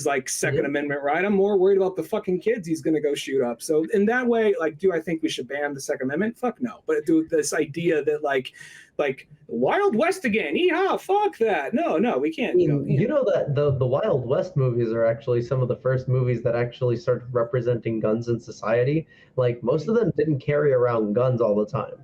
like Second Amendment right. I'm more worried about the fucking kids he's gonna go shoot up. So in that way, like, do I think we should ban the Second Amendment? Fuck no. But do this idea that like Wild West again. Yeehaw, fuck that. No, we can't. You know that the Wild West movies are actually some of the first movies that actually started representing guns in society. Like most of them didn't carry around guns all the time.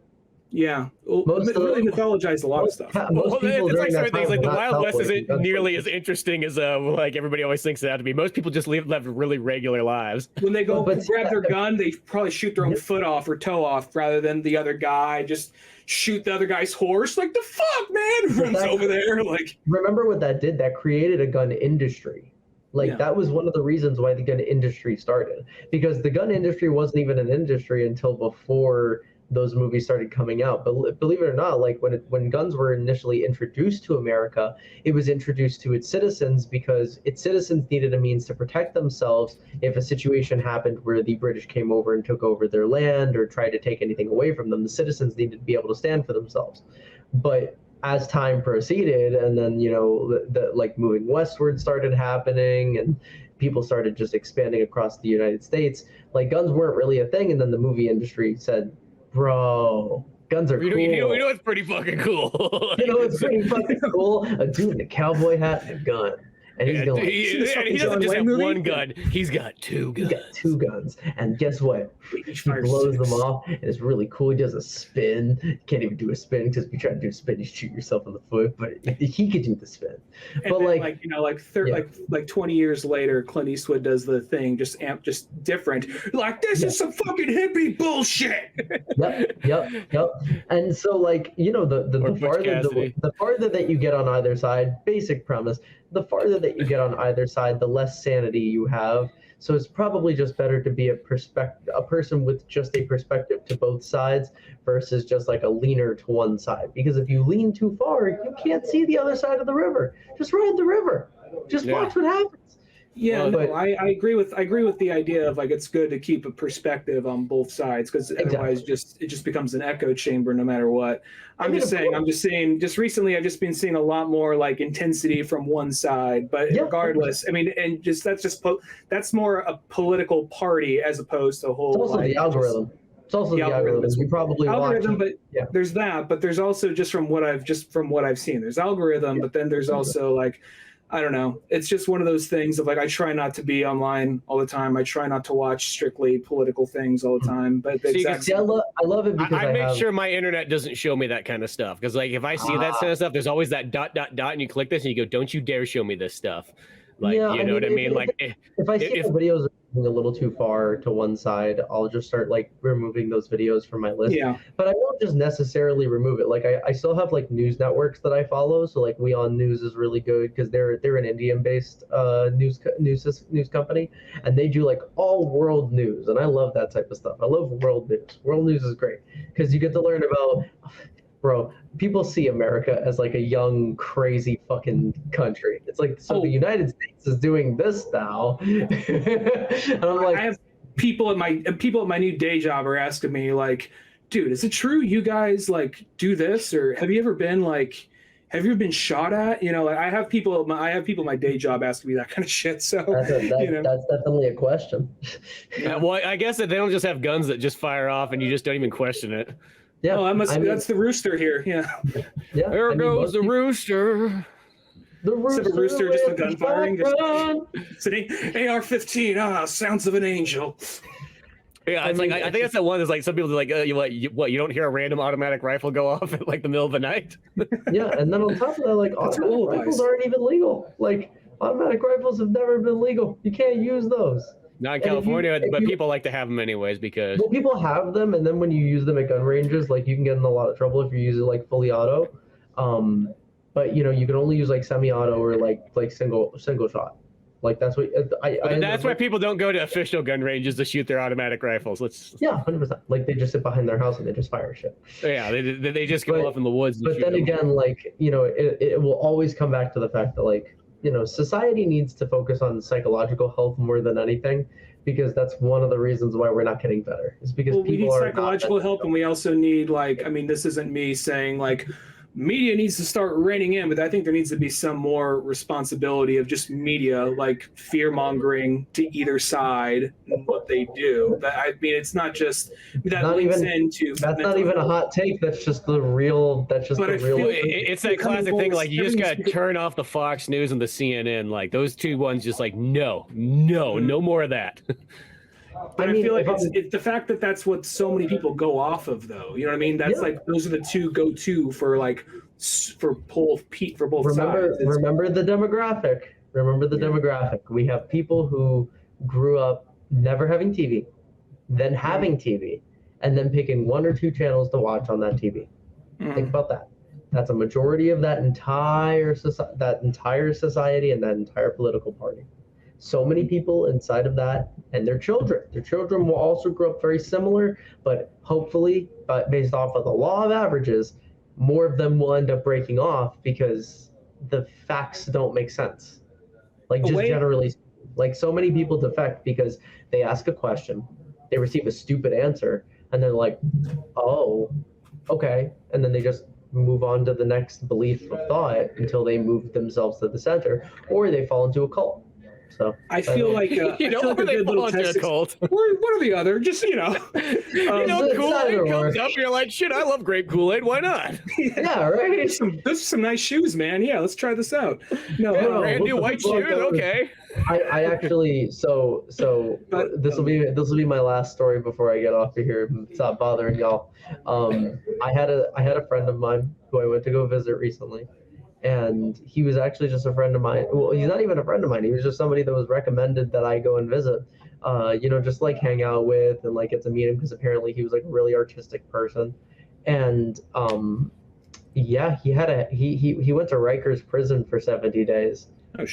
Yeah, most really mythologized a lot of stuff. It's like certain things like the Wild West isn't nearly as interesting as like everybody always thinks it had to be. Most people just live really regular lives. When they go grab their gun, they probably shoot their own foot off or toe off rather than the other guy just shoot the other guy's horse. Like the fuck, man, runs over there. Like remember what that did? That created a gun industry. Like that was one of the reasons why the gun industry started, because the gun industry wasn't even an industry until before those movies started coming out. But believe it or not, like when guns were initially introduced to America, it was introduced to its citizens because its citizens needed a means to protect themselves if a situation happened where the British came over and took over their land or tried to take anything away from them. The citizens needed to be able to stand for themselves. But as time proceeded, and then, you know, the like moving westward started happening and people started just expanding across the United States, like guns weren't really a thing. And then the movie industry said, bro, guns are cool. You know it's pretty fucking cool. You know it's pretty fucking cool? A dude in a cowboy hat and a gun. And he's going he doesn't just have one gun. He's got two guns. He's got two guns. And guess what? He blows them off, and it's really cool. He does a spin. You can't even do a spin because if you try to do a spin, you shoot yourself in the foot. But he could do the spin. And but like 20 years later, Clint Eastwood does the thing, just different. Like this is some fucking hippie bullshit. Yep. And so like, you know, the farther that you get on either side, basic premise, the farther that you get on either side, the less sanity you have. So it's probably just better to be a person with just a perspective to both sides versus just like a leaner to one side. Because if you lean too far, you can't see the other side of the river. Just ride the river. Just watch what happens. Yeah, I agree with the idea of like it's good to keep a perspective on both sides because otherwise it just becomes an echo chamber no matter what. I'm just saying just recently I've just been seeing a lot more like intensity from one side, but regardless, I mean, and just that's more a political party as opposed to a whole. It's also the algorithm. It's also the algorithm. You probably algorithm, but there's that. But there's also from what I've seen, there's algorithm, but then there's also like. I don't know. It's just one of those things of like, I try not to be online all the time. I try not to watch strictly political things all the time. But I love it because I make sure my internet doesn't show me that kind of stuff. Because like if I see that kind of stuff, there's always that ... and you click this and you go, don't you dare show me this stuff. Like, you know what I mean? Like if I see the videos a little too far to one side, I'll just start like removing those videos from my list. Yeah. But I won't just necessarily remove it. Like I still have like news networks that I follow. So like We On News is really good because they're an Indian-based news company, and they do like all world news, and I love that type of stuff. I love world news. World news is great because you get to learn about. Bro, people see America as like a young, crazy fucking country. It's like, so the United States is doing this now. And I'm like, I have people at my new day job are asking me like, dude, is it true you guys like do this, or have you ever been shot at? You know, like I have people at my day job asking me that kind of shit. So that's definitely a question. Well, I guess that they don't just have guns that just fire off and you just don't even question it. Yeah, that's the rooster here. Yeah. There goes the rooster. The rooster just with gun firing. Sitting AR-15. Sounds of an angel. Yeah, I think that's the one. Is like some people are like, you don't hear a random automatic rifle go off at like the middle of the night. Yeah, and then on top of that, like automatic rifles aren't even legal. Like automatic rifles have never been legal. You can't use those. Not in California, but people like to have them anyways because. Well, people have them, and then when you use them at gun ranges, like you can get in a lot of trouble if you use it like fully auto. but you know, you can only use like semi-auto or like single shot. Like that's what that's why people don't go to official gun ranges to shoot their automatic rifles. Yeah, 100%. Like they just sit behind their house and they just fire shit. Yeah, they just go off in the woods. But then again, like, you know, it will always come back to the fact that, like, you know, society needs to focus on psychological health more than anything, because that's one of the reasons why we're not getting better. Is because we need psychological help, and we also need, like, I mean, this isn't me saying like media needs to start reining in, but I think there needs to be some more responsibility of just media, like fear mongering to either side and what they do. But I mean, it's not just that not links even, into. That's not even a hot take. That's just the real. That's just the real. It's that classic thing. Like you just gotta turn off the Fox News and the CNN. Like those two ones, just like no more of that. But I feel like it's the fact that that's what so many people go off of, though. You know what I mean? That's like those are the two go-to for like for both sides. Remember the demographic. Remember the demographic. We have people who grew up never having TV, then having TV, and then picking one or two channels to watch on that TV. Think about that. That's a majority of that entire society and that entire political party. So many people inside of that, and their children. Their children will also grow up very similar, but hopefully, based off of the law of averages, more of them will end up breaking off because the facts don't make sense. Like just generally, like so many people defect because they ask a question, they receive a stupid answer, and they're like, oh, okay. And then they just move on to the next belief of thought until they move themselves to the center, or they fall into a cult. So I feel like you know, like they fall into a cult. One or the other, just you know. Kool-Aid comes up, you're like, shit, I love grape Kool-Aid. Why not? Yeah, right. Those are some nice shoes, man. Yeah, let's try this out. Brand new white shoes. Okay. I actually so this will be my last story before I get off of here and stop bothering y'all. I had a friend of mine who I went to go visit recently. And he was actually just a friend of mine. Well, he's not even a friend of mine. He was just somebody that was recommended that I go and visit, you know, just like hang out with and like get to meet him because apparently he was like a really artistic person. And yeah, he went to Rikers prison for 70 days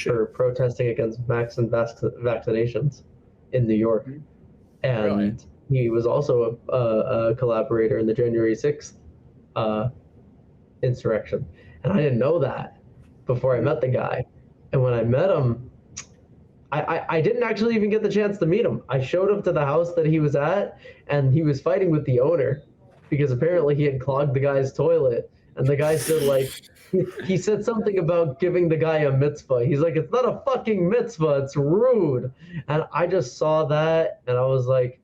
for protesting against vaccinations in New York. And he was also a collaborator in the January 6th insurrection. And I didn't know that before I met the guy. And when I met him, I didn't actually even get the chance to meet him. I showed up to the house that he was at, and he was fighting with the owner because apparently he had clogged the guy's toilet. And the guy said, like, he said something about giving the guy a mitzvah. He's like, it's not a fucking mitzvah, it's rude. And I just saw that, and I was like,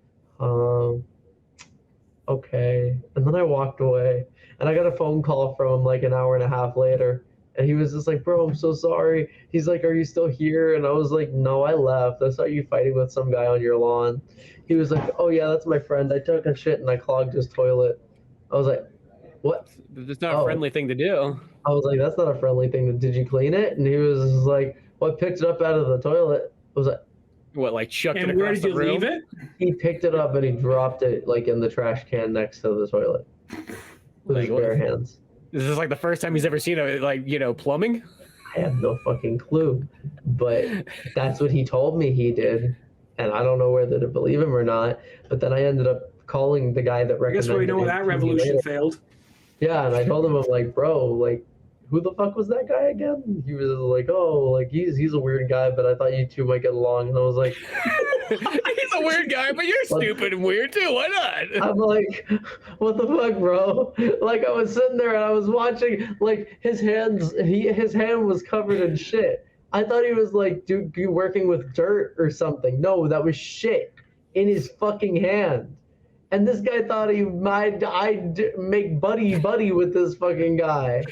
okay. And then I walked away. And I got a phone call from him like an hour and a half later. And he was just like, bro, I'm so sorry. He's like, are you still here? And I was like, no, I left. I saw you fighting with some guy on your lawn. He was like, oh, yeah, that's my friend. I took a shit and I clogged his toilet. I was like, what? It's not a friendly thing to do. I was like, that's not a friendly thing. Did you clean it? And he was just like, well, I picked it up out of the toilet. I was like, what, like chucked it across the room? And where did you leave it? He picked it up and he dropped it like in the trash can next to the toilet. With his bare hands. This is like the first time he's ever seen plumbing. I have no fucking clue, but that's what he told me he did, and I don't know whether to believe him or not. But then I ended up calling the guy that recommended. I guess we know that revolution failed. Yeah, and I told him, I'm like, bro, like, who the fuck was that guy again? He was like, oh, like he's a weird guy, but I thought you two might get along. And I was like, he's a weird guy, but you're stupid and weird too. Why not? I'm like, what the fuck, bro? Like I was sitting there and I was watching, like his hand was covered in shit. I thought he was like, dude, you working with dirt or something. No, that was shit in his fucking hand. And this guy thought I'd make buddy with this fucking guy.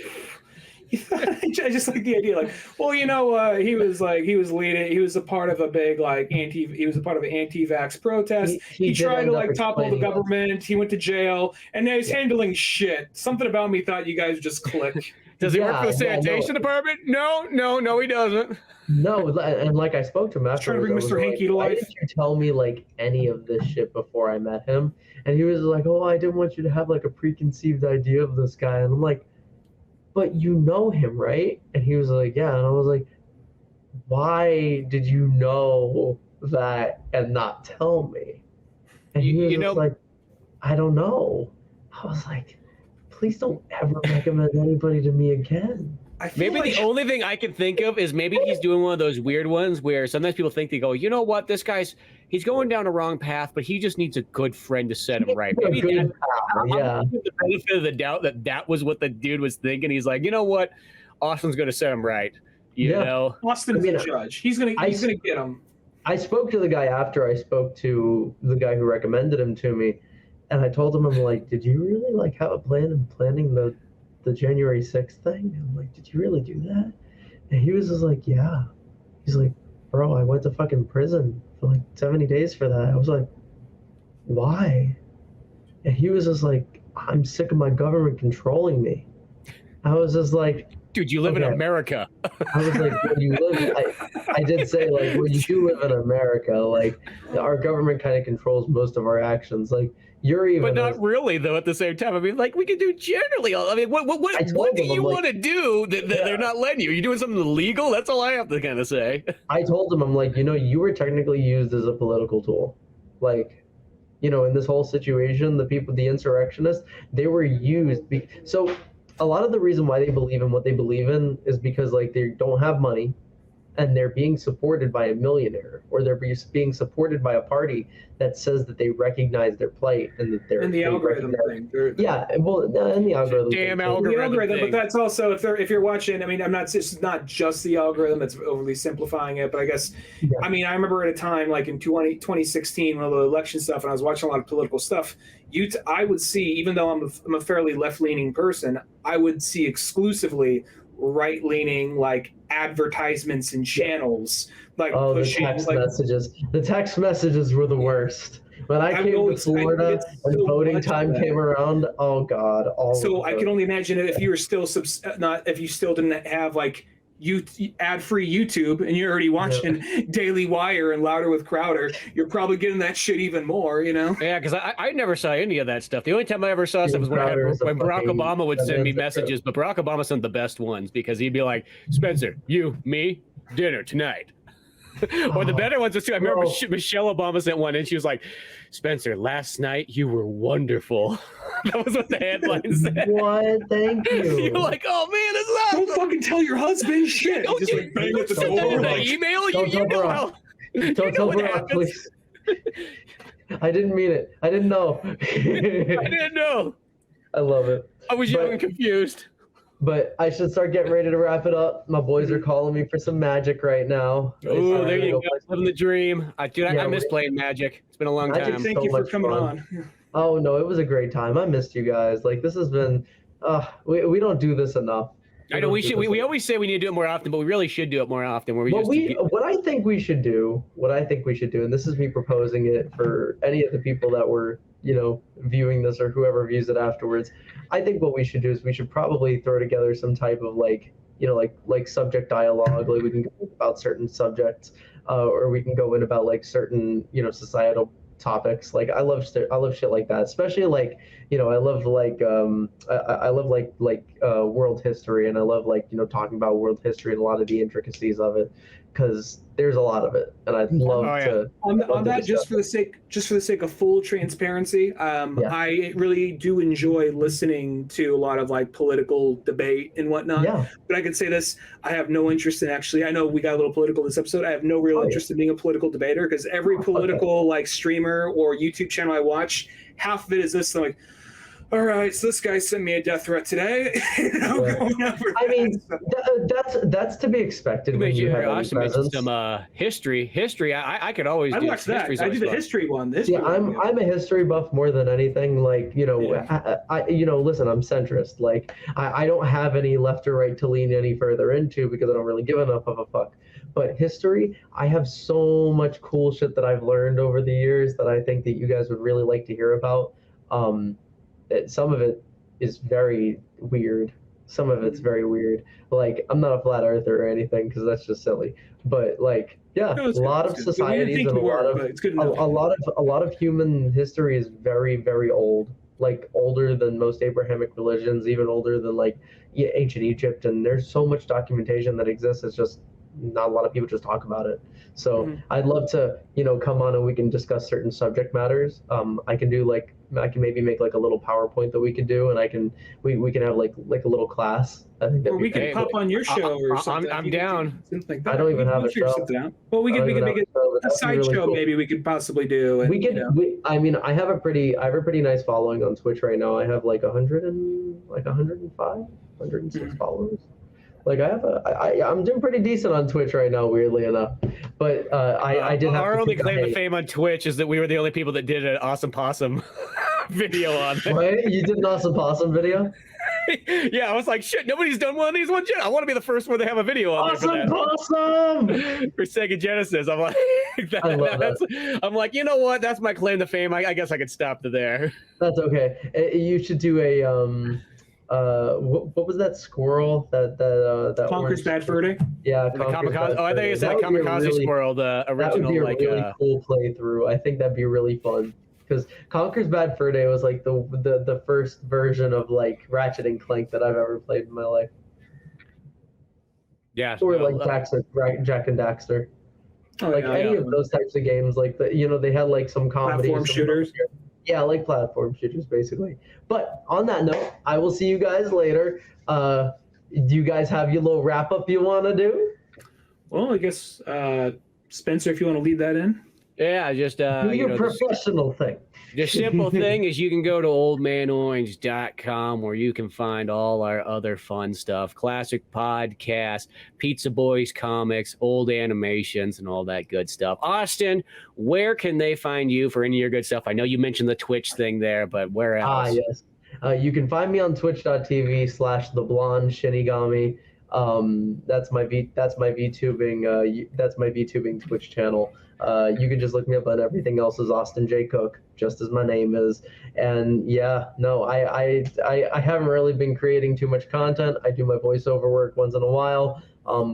I just like the idea, like, well, you know, he was a part of a big he was a part of an anti-vax protest. He tried to like topple the government. He went to jail, and now he's handling shit. Something about me thought you guys just click. Does he work for the sanitation department? No, he doesn't. No, and like I spoke to him after. Trying to bring Mr. Hanky to life. Why didn't you tell me like any of this shit before I met him? And he was like, "Oh, I didn't want you to have like a preconceived idea of this guy." And I'm like, but you know him, right? And he was like, yeah. And I was like, why did you know that and not tell me? And he was just like, I don't know. I was like, please don't ever recommend anybody to me again. Maybe the only thing I can think of is maybe he's doing one of those weird ones where sometimes people think, they go, you know what, he's going down a wrong path, but he just needs a good friend to set him right. Maybe the benefit of the doubt that was what the dude was thinking. He's like, you know what, Austin's going to set him right. You know, Austin's the judge. He's gonna get him. I spoke to the guy after I spoke to the guy who recommended him to me, and I told him, I'm like, did you really like have a plan in planning the January 6th thing? I'm like, did you really do that? And he was just like, yeah. He's like, bro, I went to fucking prison for like 70 days for that. I was like, why? And he was just like, I'm sick of my government controlling me. I was just like, dude, you live in America. I was like, when you live, I did say, like, when you do live in America, like, our government kind of controls most of our actions. Like, you're even. But not really, though, at the same time. I mean, like, we can do generally. I mean, what do you want to do that they're not letting you? Are you doing something illegal? That's all I have to kind of say. I told him, I'm like, you were technically used as a political tool. Like, in this whole situation, the insurrectionists, they were used. So a lot of the reason why they believe in what they believe in is because, like, they don't have money and they're being supported by a millionaire, or they're being supported by a party that says that they recognize their plight and that they're in the algorithm thing. Yeah, well, in the algorithm. Damn thing. algorithm. But that's also if you're watching. I mean, it's not just the algorithm that's overly simplifying it, but I guess I mean I remember at a time like in 2016 when all the election stuff, and I was watching a lot of political stuff. I would see, even though I'm a fairly left-leaning person, I would see exclusively right-leaning like advertisements and channels like pushing the text messages. The text messages were the worst. When I came to Florida and voting time came around, oh god! So I can only imagine if you were still if you still didn't have like ad-free YouTube and you're already watching Daily Wire and Louder with Crowder, you're probably getting that shit even more, Yeah, because I never saw any of that stuff. The only time I ever saw stuff was when Barack Obama would send me messages, but Barack Obama sent the best ones because he'd be like, Spencer, you, me, dinner tonight. Or the better ones was too. I remember Michelle Obama sent one and she was like, Spencer, last night you were wonderful. That was what the headline said. What? Thank you. You're like, oh man, that's awesome. Don't fucking tell your husband shit. Don't just like bang at the door. Like, email you. You know how. Don't tell Barack, please. I didn't mean it. I didn't know. I didn't know. I love it. I was young and confused. But I should start getting ready to wrap it up. My boys are calling me for some Magic right now. Oh, there you go. Living the dream. I miss playing Magic. It's been a long time. Thank you for coming on. Oh, no, it was a great time. I missed you guys. Like, this has been, we don't do this enough. I know we should. We always say we need to do it more often, but we really should do it more often. What I think we should do, and this is me proposing it for any of the people that were, viewing this or whoever views it afterwards. I think what we should do is we should probably throw together some type of like subject dialogue. Like we can go about certain subjects, or we can go in about like certain, societal topics. Like I love shit like that, especially like I love world history, and I love talking about world history and a lot of the intricacies of it, because there's a lot of it, and I'd love to. On that, just for the sake of full transparency, I really do enjoy listening to a lot of like political debate and whatnot. Yeah. But I can say this: I have no interest in I know we got a little political this episode. I have no real interest in being a political debater, because every political like streamer or YouTube channel I watch, half of it is this. I'm like, all right, so this guy sent me a death threat today. I mean, that's to be expected when you have any presence. Some history. I could always do watch that. I did the history one. I'm a history buff more than anything. Like, I listen, I'm centrist. Like, I don't have any left or right to lean any further into because I don't really give enough of a fuck. But history, I have so much cool shit that I've learned over the years that I think that you guys would really like to hear about. Some of it is very weird. Some of it's very weird. Like, I'm not a flat earther or anything because that's just silly. But like, yeah, a lot of societies and a lot of human history is very, very old. like older than most Abrahamic religions, even older than like ancient Egypt. And there's so much documentation that exists. It's just not a lot of people just talk about it. So I'd love to, come on and we can discuss certain subject matters. I can maybe make like a little PowerPoint that we could do, and we can have like a little class. I think or we could pop on your show or something. I'm down. Like that. I don't even have a show. Well, we could make it a side really show. Cool. Maybe we could possibly do. And, we could. I mean, I have a pretty nice following on Twitch right now. I have like 105, 106 followers. Like I'm doing pretty decent on Twitch right now, weirdly enough. But I did have our to only claim to fame on Twitch is that we were the only people that did an Awesome Possum video on it. Right? You did an Awesome Possum video? Yeah, I was like, shit, nobody's done one of these ones yet. I want to be the first one to have a video on Awesome there for Possum! for Sega Genesis. I'm like, I love that. I'm like, you know what? That's my claim to fame. I guess I could stop there. That's okay. You should do a what was that squirrel that Conker's Bad Fur Day? Yeah, Kamikaze. Oh, I think you said Kamikaze Squirrel, the original. That would be a really cool playthrough. I think that'd be really fun. Because Conker's Bad Fur Day was like the first version of like Ratchet and Clank that I've ever played in my life. Yeah. Or like Jack and Daxter. Any of those types of games, like they had like some comedy. Platform shooters. Yeah, like platform shooters, basically. But on that note, I will see you guys later. Do you guys have your little wrap up you want to do? Well, I guess Spencer, if you want to lead that in. Yeah, just do your professional thing. The simple thing is you can go to oldmanorange.com where you can find all our other fun stuff, classic podcasts, Pizza Boys comics, old animations, and all that good stuff. Austin, where can they find you for any of your good stuff? I know you mentioned the Twitch thing there, but where else? Yes. You can find me on twitch.tv/theblondeshinigami. That's my VTubing Twitch channel. You can just look me up on everything else as Austin J. Cook, just as my name is. And I haven't really been creating too much content. I do my voiceover work once in a while.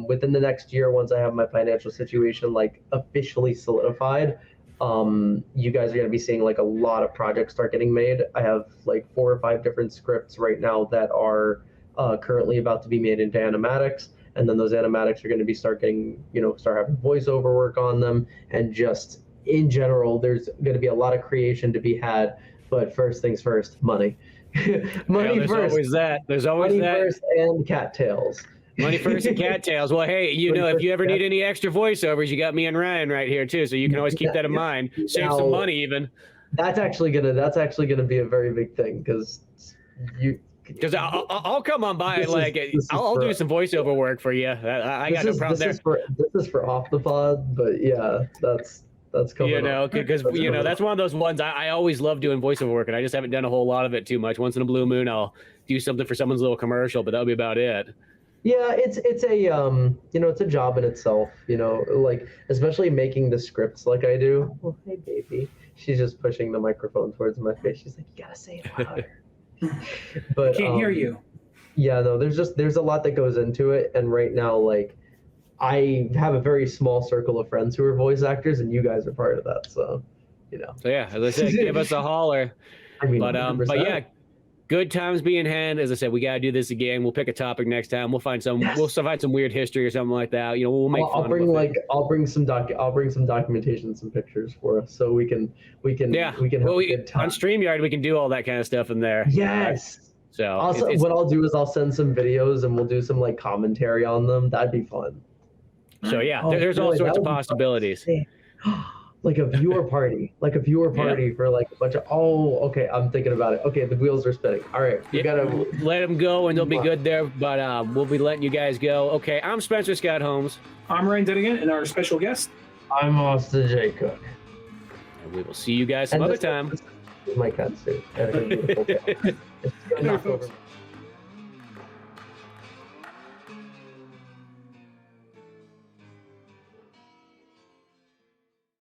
Within the next year, once I have my financial situation like officially solidified, you guys are going to be seeing like a lot of projects start getting made. I have like 4 or 5 different scripts right now that are currently about to be made into animatics. And then those animatics are going to be start having voiceover work on them. And just in general, there's going to be a lot of creation to be had. But first things first, money. Money there's first. Always that. There's always money that. First and cattails. Money first and cattails. Well, hey, if you ever need any extra voiceovers, you got me and Ryan right here too. So you can always keep that in mind. Save some money even. That's actually gonna be a very big thing because I'll come on by I'll do some voiceover work for you. I got no problem there. This is for off the pod, but yeah, that's coming. Because that's one of those ones I always love doing voiceover work, and I just haven't done a whole lot of it too much. Once in a blue moon, I'll do something for someone's little commercial, but that'll be about it. Yeah, it's a it's a job in itself. Like especially making the scripts like I do. Well, hey baby, she's just pushing the microphone towards my face. She's like, you gotta say it louder. But I can't hear you. Yeah, no, there's a lot that goes into it, and right now, like, I have a very small circle of friends who are voice actors, and you guys are part of that, so So yeah, as I said, give us a holler. I mean, but 100%. Yeah, good times being had. As I said, we gotta do this again. We'll pick a topic next time. We'll find some. Yes. We'll find some weird history or something like that. We'll make. I'll bring some documentation, some pictures for us, so we can. Yeah. We can have a good time. On StreamYard, we can do all that kind of stuff in there. Yes. So also, what I'll do is I'll send some videos and we'll do some like commentary on them. That'd be fun. So yeah, there's all sorts of possibilities. Like a viewer party, for like a bunch of. Oh, okay. I'm thinking about it. Okay, the wheels are spinning. All right, we gotta let them go, and they'll be good there. But we'll be letting you guys go. Okay, I'm Spencer Scott Holmes. I'm Ryan Dennigan, and our special guest. I'm Austin J. Cook. And we will see you guys some other time. This is my cat suit. And a beautiful cat. It's gonna knock over.